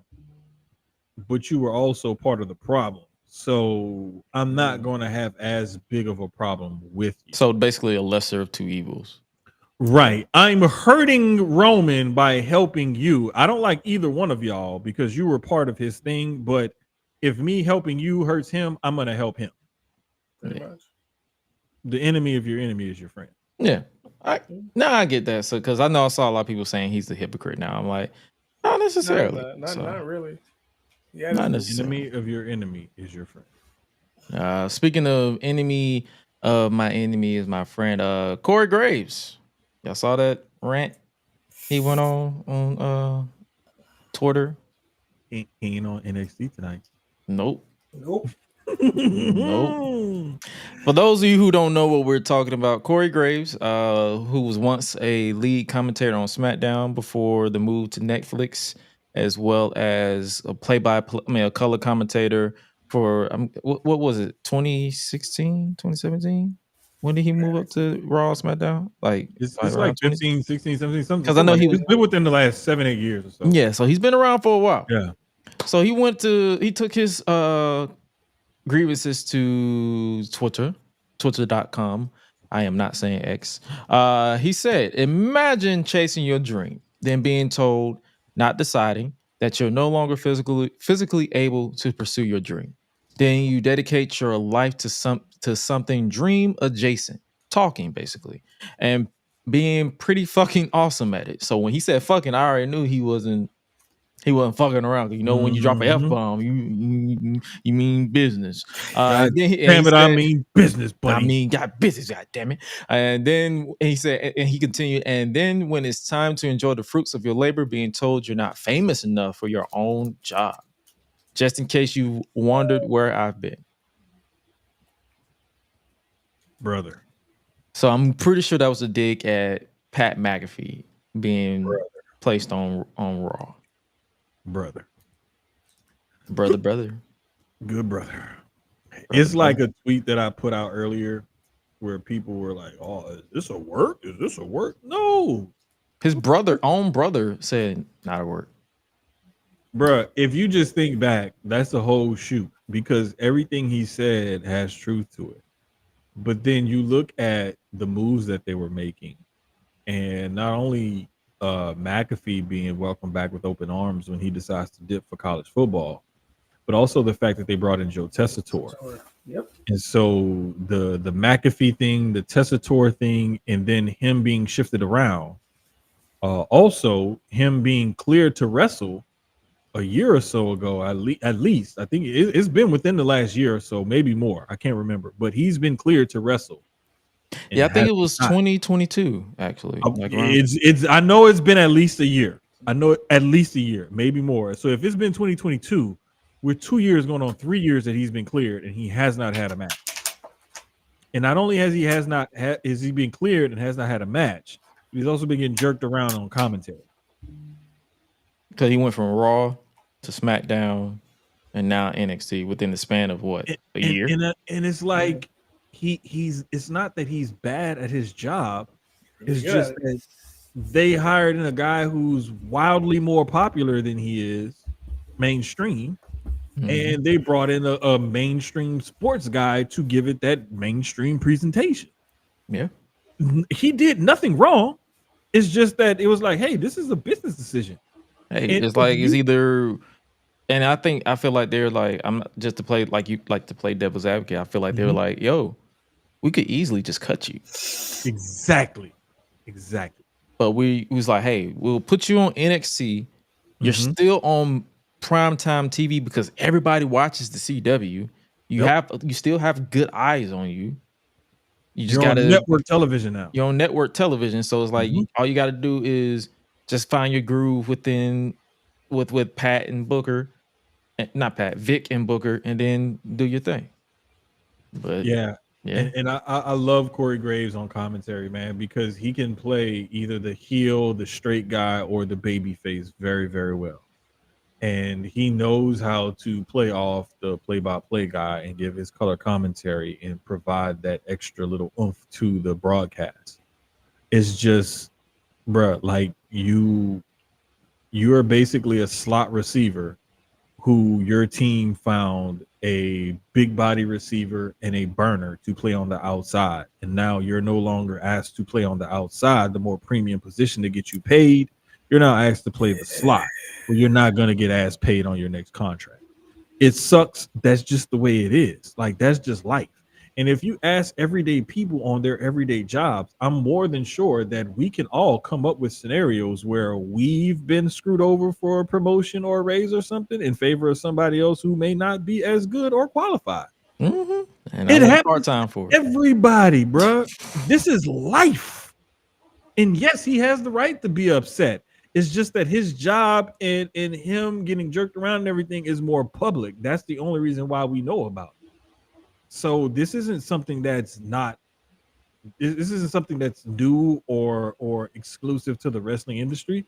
but you were also part of the problem. So I'm not going to have as big of a problem with you. So basically a lesser of two evils. Right. I'm hurting Roman by helping you. I don't like either one of y'all because you were part of his thing. But if me helping you hurts him, I'm going to help him. Pretty much. The enemy of your enemy is your friend. Yeah. I get that. So, because I know I saw a lot of people saying he's the hypocrite now. I'm like, not necessarily. Not really. Yeah, not The necessarily. enemy of your enemy is your friend. Speaking of enemy, my enemy is my friend, Corey Graves. Y'all saw that rant he went on Twitter? He ain't on NXT tonight. Nope. Nope. Nope. For those of you who don't know what we're talking about, Corey Graves, who was once a lead commentator on SmackDown before the move to Netflix, as well as a a color commentator for what was it, 2016, 2017? When did he move up to Raw, SmackDown? Like It's like 15, 16, 17, something. Because I know he was been within the last 7-8 years or so. Yeah, so he's been around for a while. Yeah. So he took his grievances to twitter.com. I am not saying X. He said, imagine chasing your dream, then being told, not deciding, that you're no longer physically able to pursue your dream. Then you dedicate your life to something dream adjacent, talking basically, and being pretty fucking awesome at it. So when he said fucking, I already knew he wasn't fucking around. You know, when you drop a F-bomb, you mean business. Damn it, I mean business, buddy. I mean, got business, god damn it. And then he said, and he continued, and then when it's time to enjoy the fruits of your labor, being told you're not famous enough for your own job. Just in case you wondered where I've been. Brother. So I'm pretty sure that was a dig at Pat McAfee being placed on Raw. Brother. Good brother. It's like a tweet that I put out earlier where people were like, oh, is this a work? Is this a work? No. His own brother said not a work. Bruh, if you just think back, that's a whole shoot because everything he said has truth to it. But then you look at the moves that they were making And not only McAfee being welcomed back with open arms when he decides to dip for college football, but also the fact that they brought in Joe Tessitore. Yep. And so the McAfee thing, the Tessitore thing, and then him being shifted around. Also, him being cleared to wrestle a year or so ago, at least I think it's been within the last year or so, maybe more. I can't remember, but he's been cleared to wrestle. And Yeah, I think has it was not. 2022 actually. Like around. It's. I know it's been at least a year. I know at least a year, maybe more. So if it's been 2022, we're 2 years going on 3 years that he's been cleared, and he has not had a match. And not only has he been cleared and has not had a match, he's also been getting jerked around on commentary. Because he went from Raw to SmackDown and now NXT within the span of what, a year? And it's like he's. It's not that he's bad at his job. It's Yeah. just that they hired in a guy who's wildly more popular than he is, mainstream, and they brought in a mainstream sports guy to give it that mainstream presentation. Yeah. He did nothing wrong. It's just that it was like, hey, this is a business decision. Hey, And it's like if it's you- either, and I feel like they're like, I'm not, just to play like you like to play devil's advocate. I feel like they're like, yo, we could easily just cut you, Exactly. but we was like, hey, we'll put you on NXT. You're still on primetime TV because everybody watches the CW. You still have good eyes on you. You just You're on gotta network television now. You're on network television, so it's like all you got to do is just find your groove within with Pat and Booker, not Pat, Vic and Booker, and then do your thing. But Yeah. yeah, And I love Corey Graves on commentary, man, because he can play either the heel, the straight guy, or the baby face very, very well. And he knows how to play off the play-by-play guy and give his color commentary and provide that extra little oomph to the broadcast. It's just, bruh, like you're basically a slot receiver who your team found a big body receiver and a burner to play on the outside. And now you're no longer asked to play on the outside, the more premium position to get you paid. You're now asked to play the slot where you're not going to get ass paid on your next contract. It sucks. That's just the way it is. Like, that's just life. And if you ask everyday people on their everyday jobs, I'm more than sure that we can all come up with scenarios where we've been screwed over for a promotion or a raise or something in favor of somebody else who may not be as good or qualified. and It I happens part time for it. Everybody, bro. This is life. And yes, he has the right to be upset. It's just that his job and him getting jerked around and everything is more public. That's the only reason why we know about it. So this isn't something that's not. This isn't something that's new or exclusive to the wrestling industry.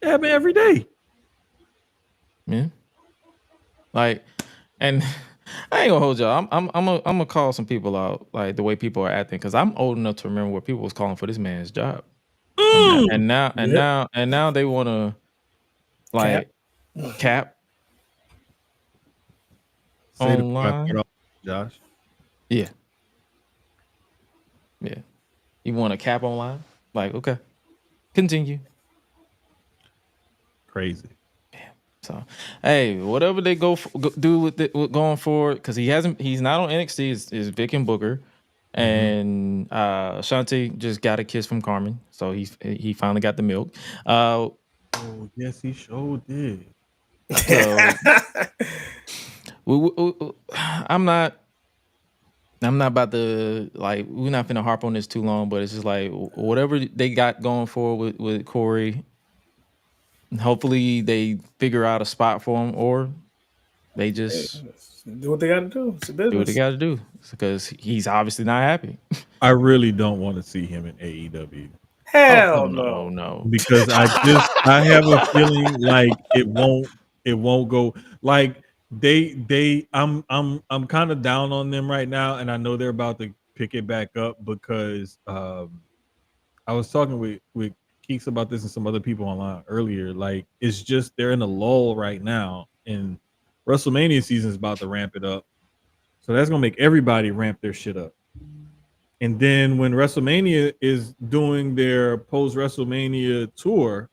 It happens every day. Yeah, like, and I ain't gonna hold y'all. I'm gonna call some people out, like the way people are acting, because I'm old enough to remember where people was calling for this man's job, and now they want to like cap Say the online. part off, Josh. Yeah. You want a cap online? Like, okay, continue. Crazy. So, hey, whatever they do with going forward, because he's not on NXT. Is Vic and Booker, and Shanti just got a kiss from Carmen, so he finally got the milk. Oh yes, he sure did. So I'm not about to, like, we're not gonna harp on this too long, but it's just like whatever they got going forward with Corey, hopefully they figure out a spot for him, or they just do what they got to do. It's a business. do what they got to do, because he's obviously not happy. I really don't want to see him in AEW. Hell no. Because I have a feeling like it won't go. Like I'm kind of down on them right now, and I know they're about to pick it back up because I was talking with Keeks about this and some other people online earlier. Like, it's just they're in a lull right now, and WrestleMania season is about to ramp it up, so that's gonna make everybody ramp their shit up. And then when WrestleMania is doing their post WrestleMania tour,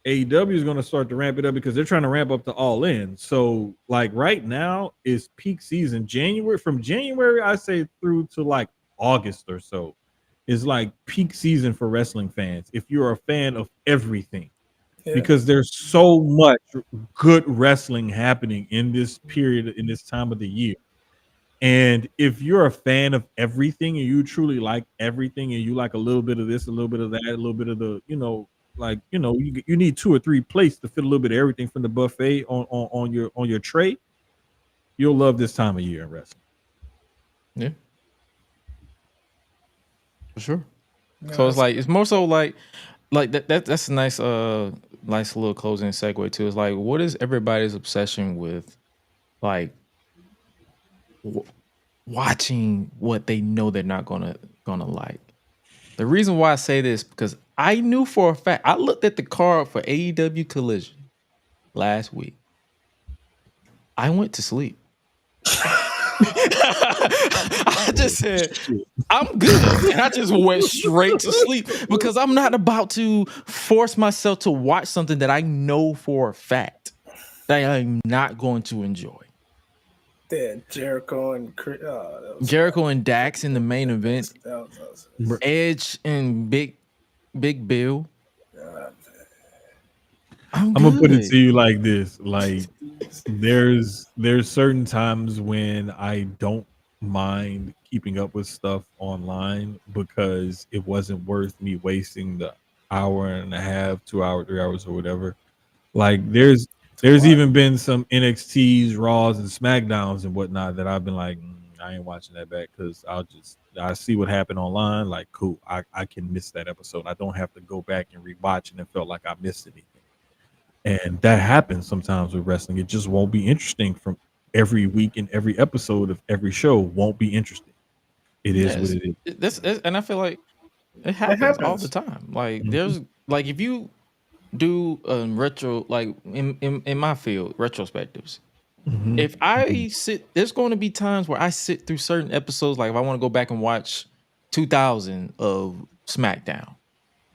AEW is going to start to ramp it up because they're trying to ramp up to All In. So like right now is peak season. From January, I say through to like August or so is like peak season for wrestling fans. If you're a fan of everything, because there's so much good wrestling happening in this period, in this time of the year. And if you're a fan of everything and you truly like everything and you like a little bit of this, a little bit of that, a little bit of the, you need 2 or 3 plates to fit a little bit of everything from the buffet on your tray. You'll love this time of year in wrestling. Yeah, for sure. So it's like it's more so like that's a nice little closing segue too. It's like, what is everybody's obsession with like watching what they know they're not gonna like? The reason why I say this because I knew for a fact, I looked at the card for AEW Collision last week. I went to sleep. I just said, I'm good. And I just went straight to sleep because I'm not about to force myself to watch something that I know for a fact that I'm not going to enjoy. Jericho and Dax in the main event. Edge and Big Bill. I'm gonna put it to you like this: like there's certain times when I don't mind keeping up with stuff online because it wasn't worth me wasting the hour and a half, 2 hours, 3 hours, or whatever. Like there's even been some NXTs, Raws, and SmackDowns and whatnot that I've been like, I ain't watching that back because I see what happened online. Like, cool, I can miss that episode. I don't have to go back and rewatch and it felt like I missed anything. And that happens sometimes with wrestling. It just won't be interesting from every week and every episode of every show won't be interesting. It is what it is. And I feel like it happens all the time. Like there's like if you do retro, like in my field, retrospectives. If I sit, there's going to be times where I sit through certain episodes. Like if I want to go back and watch 2000 of SmackDown,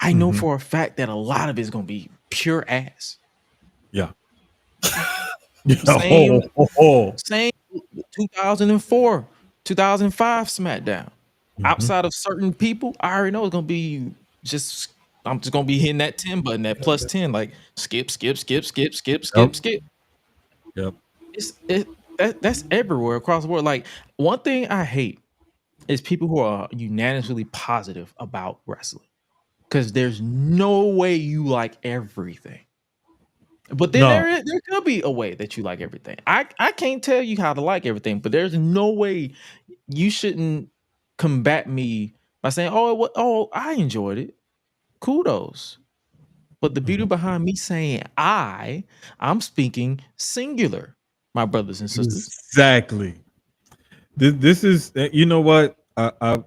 I know for a fact that a lot of it's going to be pure ass. Yeah. Same 2004, 2005 SmackDown. Outside of certain people, I already know it's going to be I'm just going to be hitting that 10 button, that plus 10, like skip. Yep. That's everywhere across the board. Like one thing I hate is people who are unanimously positive about wrestling because there's no way you like everything. But then there could be a way that you like everything. I can't tell you how to like everything, but there's no way you shouldn't combat me by saying, "Oh, I enjoyed it. Kudos." But the beauty behind me saying I'm speaking singular, my brothers and sisters. Exactly. This is, you know what? I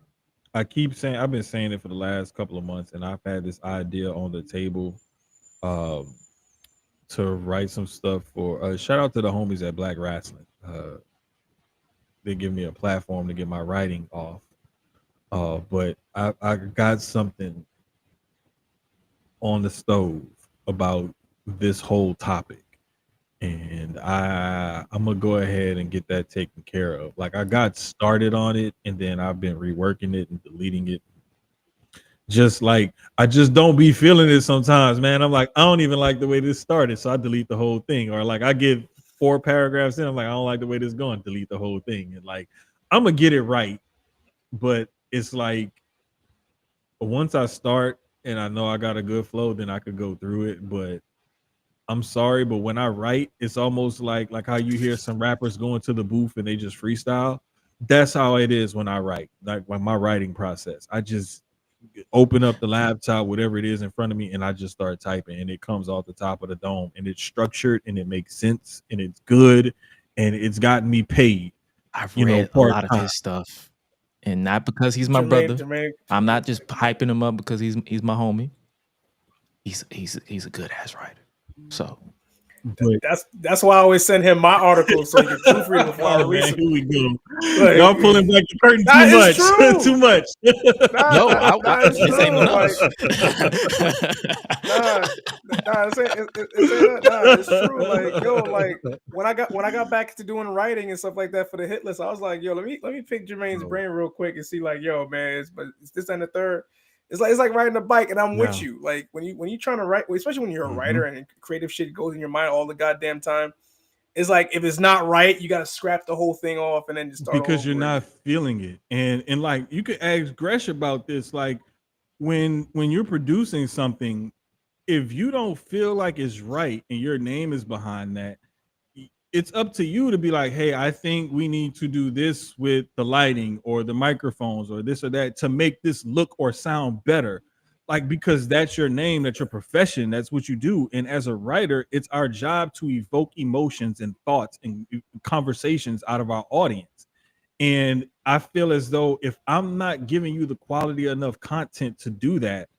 keep saying, I've been saying it for the last couple of months, and I've had this idea on the table to write some stuff for shout out to the homies at Black Wrestling. They give me a platform to get my writing off. But I got something on the stove about this whole topic. And I'm gonna go ahead and get that taken care of. Like I got started on it and then I've been reworking it and deleting it. Just like I just don't be feeling it sometimes, man. I'm like, I don't even like the way this started, so I delete the whole thing. Or like I get 4 paragraphs in, I'm like, I don't like the way this is going, delete the whole thing. And like I'm gonna get it right, but it's like once I start and I know I got a good flow, then I could go through it. But I'm sorry, but when I write, it's almost like how you hear some rappers go into the booth and they just freestyle. That's how it is when I write. Like my writing process, I just open up the laptop, whatever it is in front of me, and I just start typing, and it comes off the top of the dome, and it's structured, and it makes sense, and it's good, and it's gotten me paid. I've read a lot of his stuff, and not because he's my brother. I'm not just hyping him up because he's my homie. He's a good ass writer. So But That's why I always send him my articles so he can proofread it before I oh, release man, it. here we go. Like, Y'all pulling back the curtain Nah, too it's much. true. Too much. It's this ain't true. on Like, it's true. Like, yo, like when I got back to doing writing and stuff like that for the hit list, I was like, yo, let me pick Jermaine's brain real quick and see, like, yo, man, it's this and the third. It's like riding a bike, and I'm with you. Like when you trying to write, especially when you're a writer and creative shit goes in your mind all the goddamn time. It's like if it's not right, you gotta scrap the whole thing off and then just start because over you're not feeling it. And like you could ask Gresh about this. Like when you're producing something, if you don't feel like it's right and your name is behind that, it's up to you to be like, hey, I think we need to do this with the lighting or the microphones or this or that to make this look or sound better. Like, because that's your name, that's your profession, that's what you do. And as a writer, it's our job to evoke emotions and thoughts and conversations out of our audience. And I feel as though if I'm not giving you the quality enough content to do that,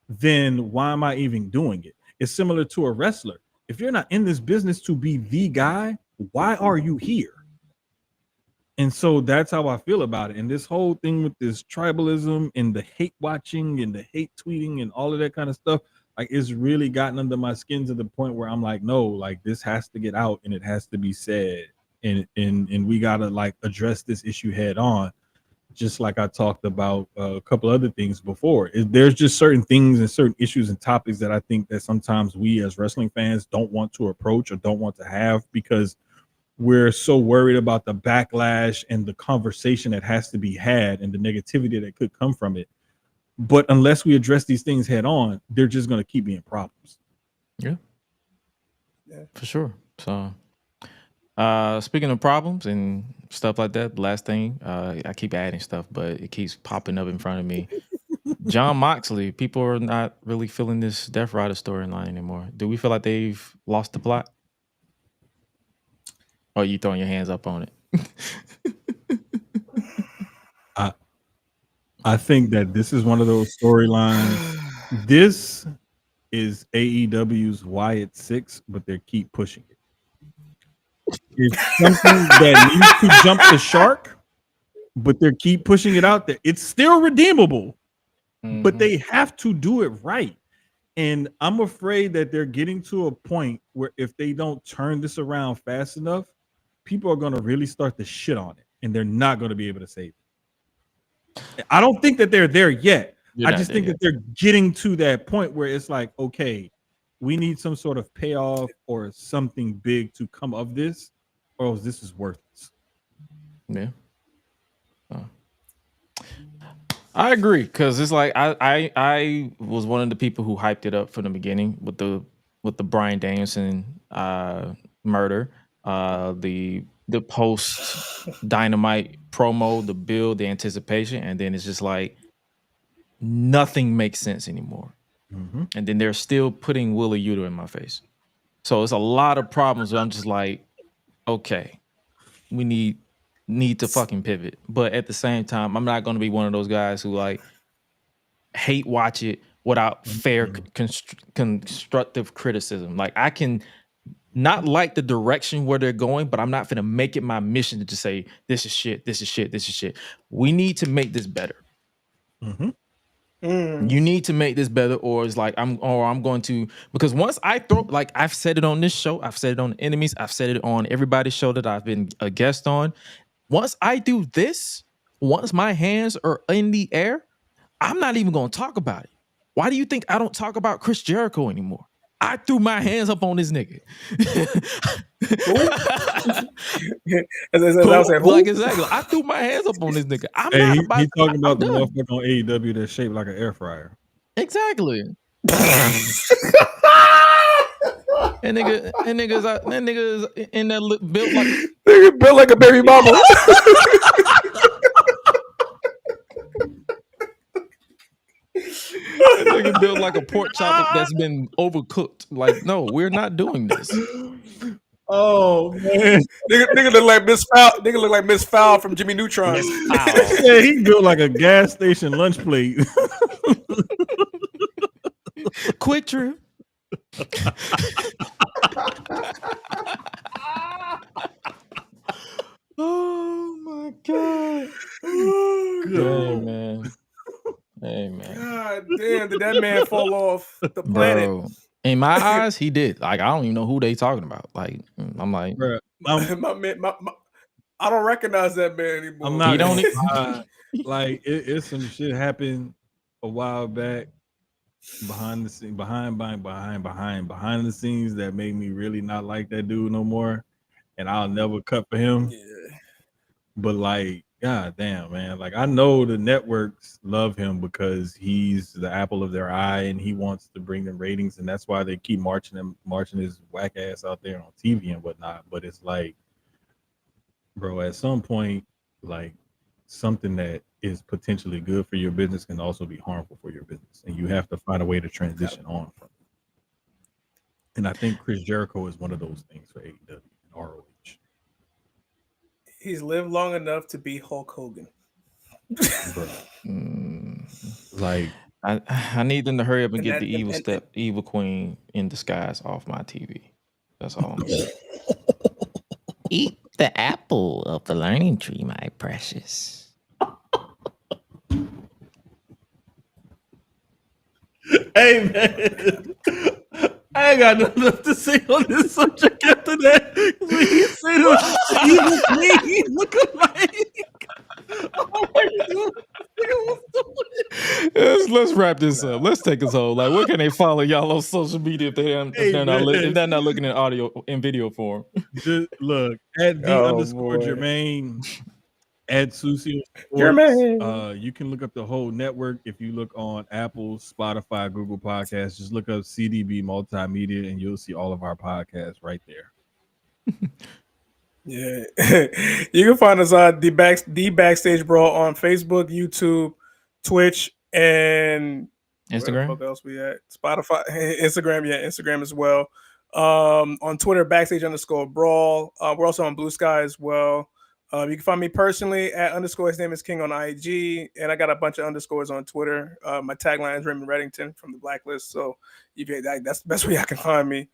then why am I even doing it? It's similar to a wrestler. If you're not in this business to be the guy, why are you here? And so that's how I feel about it. And this whole thing with this tribalism and the hate watching and the hate tweeting and all of that kind of stuff, like it's really gotten under my skin to the point where I'm like, no, like this has to get out and it has to be said. And we gotta like address this issue head on. Just like I talked about a couple other things before. There's just certain things and certain issues and topics that I think that sometimes we as wrestling fans don't want to approach or don't want to have because we're so worried about the backlash and the conversation that has to be had and the negativity that could come from it. But unless we address these things head on, they're just going to keep being problems. Yeah, for sure. So speaking of problems and stuff like that, the last thing, I keep adding stuff, but it keeps popping up in front of me. John Moxley, people are not really feeling this Death Rider storyline anymore. Do we feel like they've lost the plot? Or are you throwing your hands up on it? I think that this is one of those storylines. This is AEW's Wyatt 6, but they keep pushing it. It's something that needs to jump the shark, but they keep pushing it out there. It's still redeemable, but they have to do it right. And I'm afraid that they're getting to a point where if they don't turn this around fast enough, people are going to really start to shit on it, and they're not going to be able to save it. I don't think that they're there yet. I just think that they're getting to that point where it's like, okay, we need some sort of payoff or something big to come of this, or else this is worthless. Yeah. I agree, because it's like I was one of the people who hyped it up from the beginning with the Bryan Danielson murder, the post Dynamite promo, the build, the anticipation, and then it's just like nothing makes sense anymore. And then they're still putting Wheeler Yuta in my face. So it's a lot of problems where I'm just like, okay, we need to fucking pivot. But at the same time, I'm not going to be one of those guys who like hate watch it without fair constructive criticism. Like I can not like the direction where they're going, but I'm not going to make it my mission to just say, this is shit, this is shit, this is shit. We need to make this better. You need to make this better, or it's like I'm going to, because once I throw, like I've said it on this show, I've said it on Enemies, I've said it on everybody's show that I've been a guest on. Once I do this, once my hands are in the air, I'm not even going to talk about it. Why do you think I don't talk about Chris Jericho anymore? I threw my hands up on this nigga. Like exactly. I threw my hands up on this nigga. I'm not about. He's talking about the motherfucker on AEW that's shaped like an air fryer. Exactly. and niggas in that built like nigga built like a baby mama. That nigga built like a pork chop that's been overcooked. Like, no, we're not doing this. Oh man, nigga look like Miss Fowl. Nigga look like Miss Fowl from Jimmy Neutron. Yeah, he built like a gas station lunch plate. Quick Trip. Oh my god. Good Hey Lord. man. Hey man. God damn, did that man fall off the planet? Bro. In my eyes, he did. Like, I don't even know who they talking about. Like, I'm like, Bruh, My man, I don't recognize that man anymore. I'm not He don't gonna e- lie. Like it's some shit happened a while back behind the scene, behind the scenes that made me really not like that dude no more. And I'll never cut for him. Yeah. But like, god damn, man. Like I know the networks love him because he's the apple of their eye and he wants to bring them ratings, and that's why they keep marching his whack ass out there on TV and whatnot. But it's like, bro, at some point, like something that is potentially good for your business can also be harmful for your business. And you have to find a way to transition on from it. And I think Chris Jericho is one of those things for AEW and ROH. He's lived long enough to be Hulk Hogan. Bro. Like I need them to hurry up and And get that- the and- evil queen in disguise off my TV. That's all I'm saying. Eat the apple of the learning tree, my precious. Hey man, I ain't got nothing else to say on this subject after that. When he said the evil queen look alike. I'm like, Let's wrap this up. Let's take us home. Like, where can they follow y'all on social media if they're not looking at audio in video form? just look at Jermaine, at Susio Sports. Jermaine. You can look up the whole network if you look on Apple, Spotify, Google Podcasts. Just look up CDB Multimedia and you'll see all of our podcasts right there. Yeah. You can find us on the Backstage Brawl on Facebook, YouTube, Twitch, and where the Instagram. fuck else we at? Spotify, Instagram, Instagram as well. On Twitter, backstage_brawl. We're also on Blue Sky as well. You can find me personally at _ his name is King on IG, and I got a bunch of underscores on Twitter. My tagline is Raymond Reddington from the Blacklist, so that's the best way I can find me.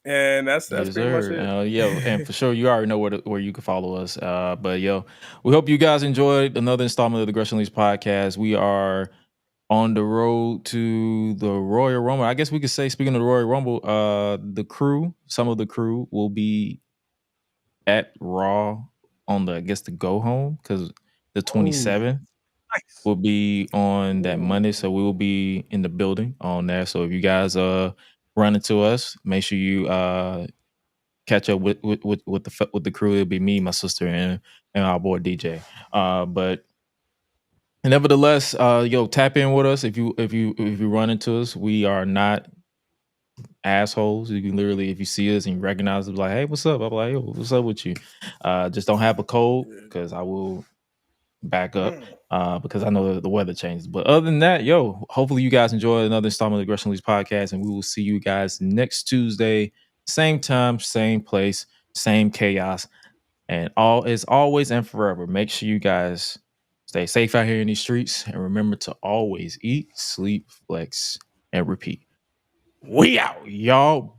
And that's Yes, pretty much sir. it. And for sure, you already know where you can follow us. But we hope you guys enjoyed another installment of the Gresh Unleashed podcast. We are on the road to the Royal Rumble. I guess we could say, speaking of the Royal Rumble, some of the crew will be at Raw on the go home, because the 27th will be on that Monday. So we will be in the building on there. So if you guys run into us, make sure you catch up with the crew. It'll be me, my sister, and our boy DJ. But nevertheless, tap in with us if you run into us. We are not assholes. You can literally, if you see us and you recognize us, like, hey, what's up? I'm like, yo, what's up with you? Just don't have a cold, because I will back up because I know the weather changes. But other than that, hopefully you guys enjoy another installment of the Gresh Unleashed podcast, and we will see you guys next Tuesday, same time, same place, same chaos. And as always and forever, make sure you guys stay safe out here in these streets, and remember to always eat, sleep, flex, and repeat. We out, y'all.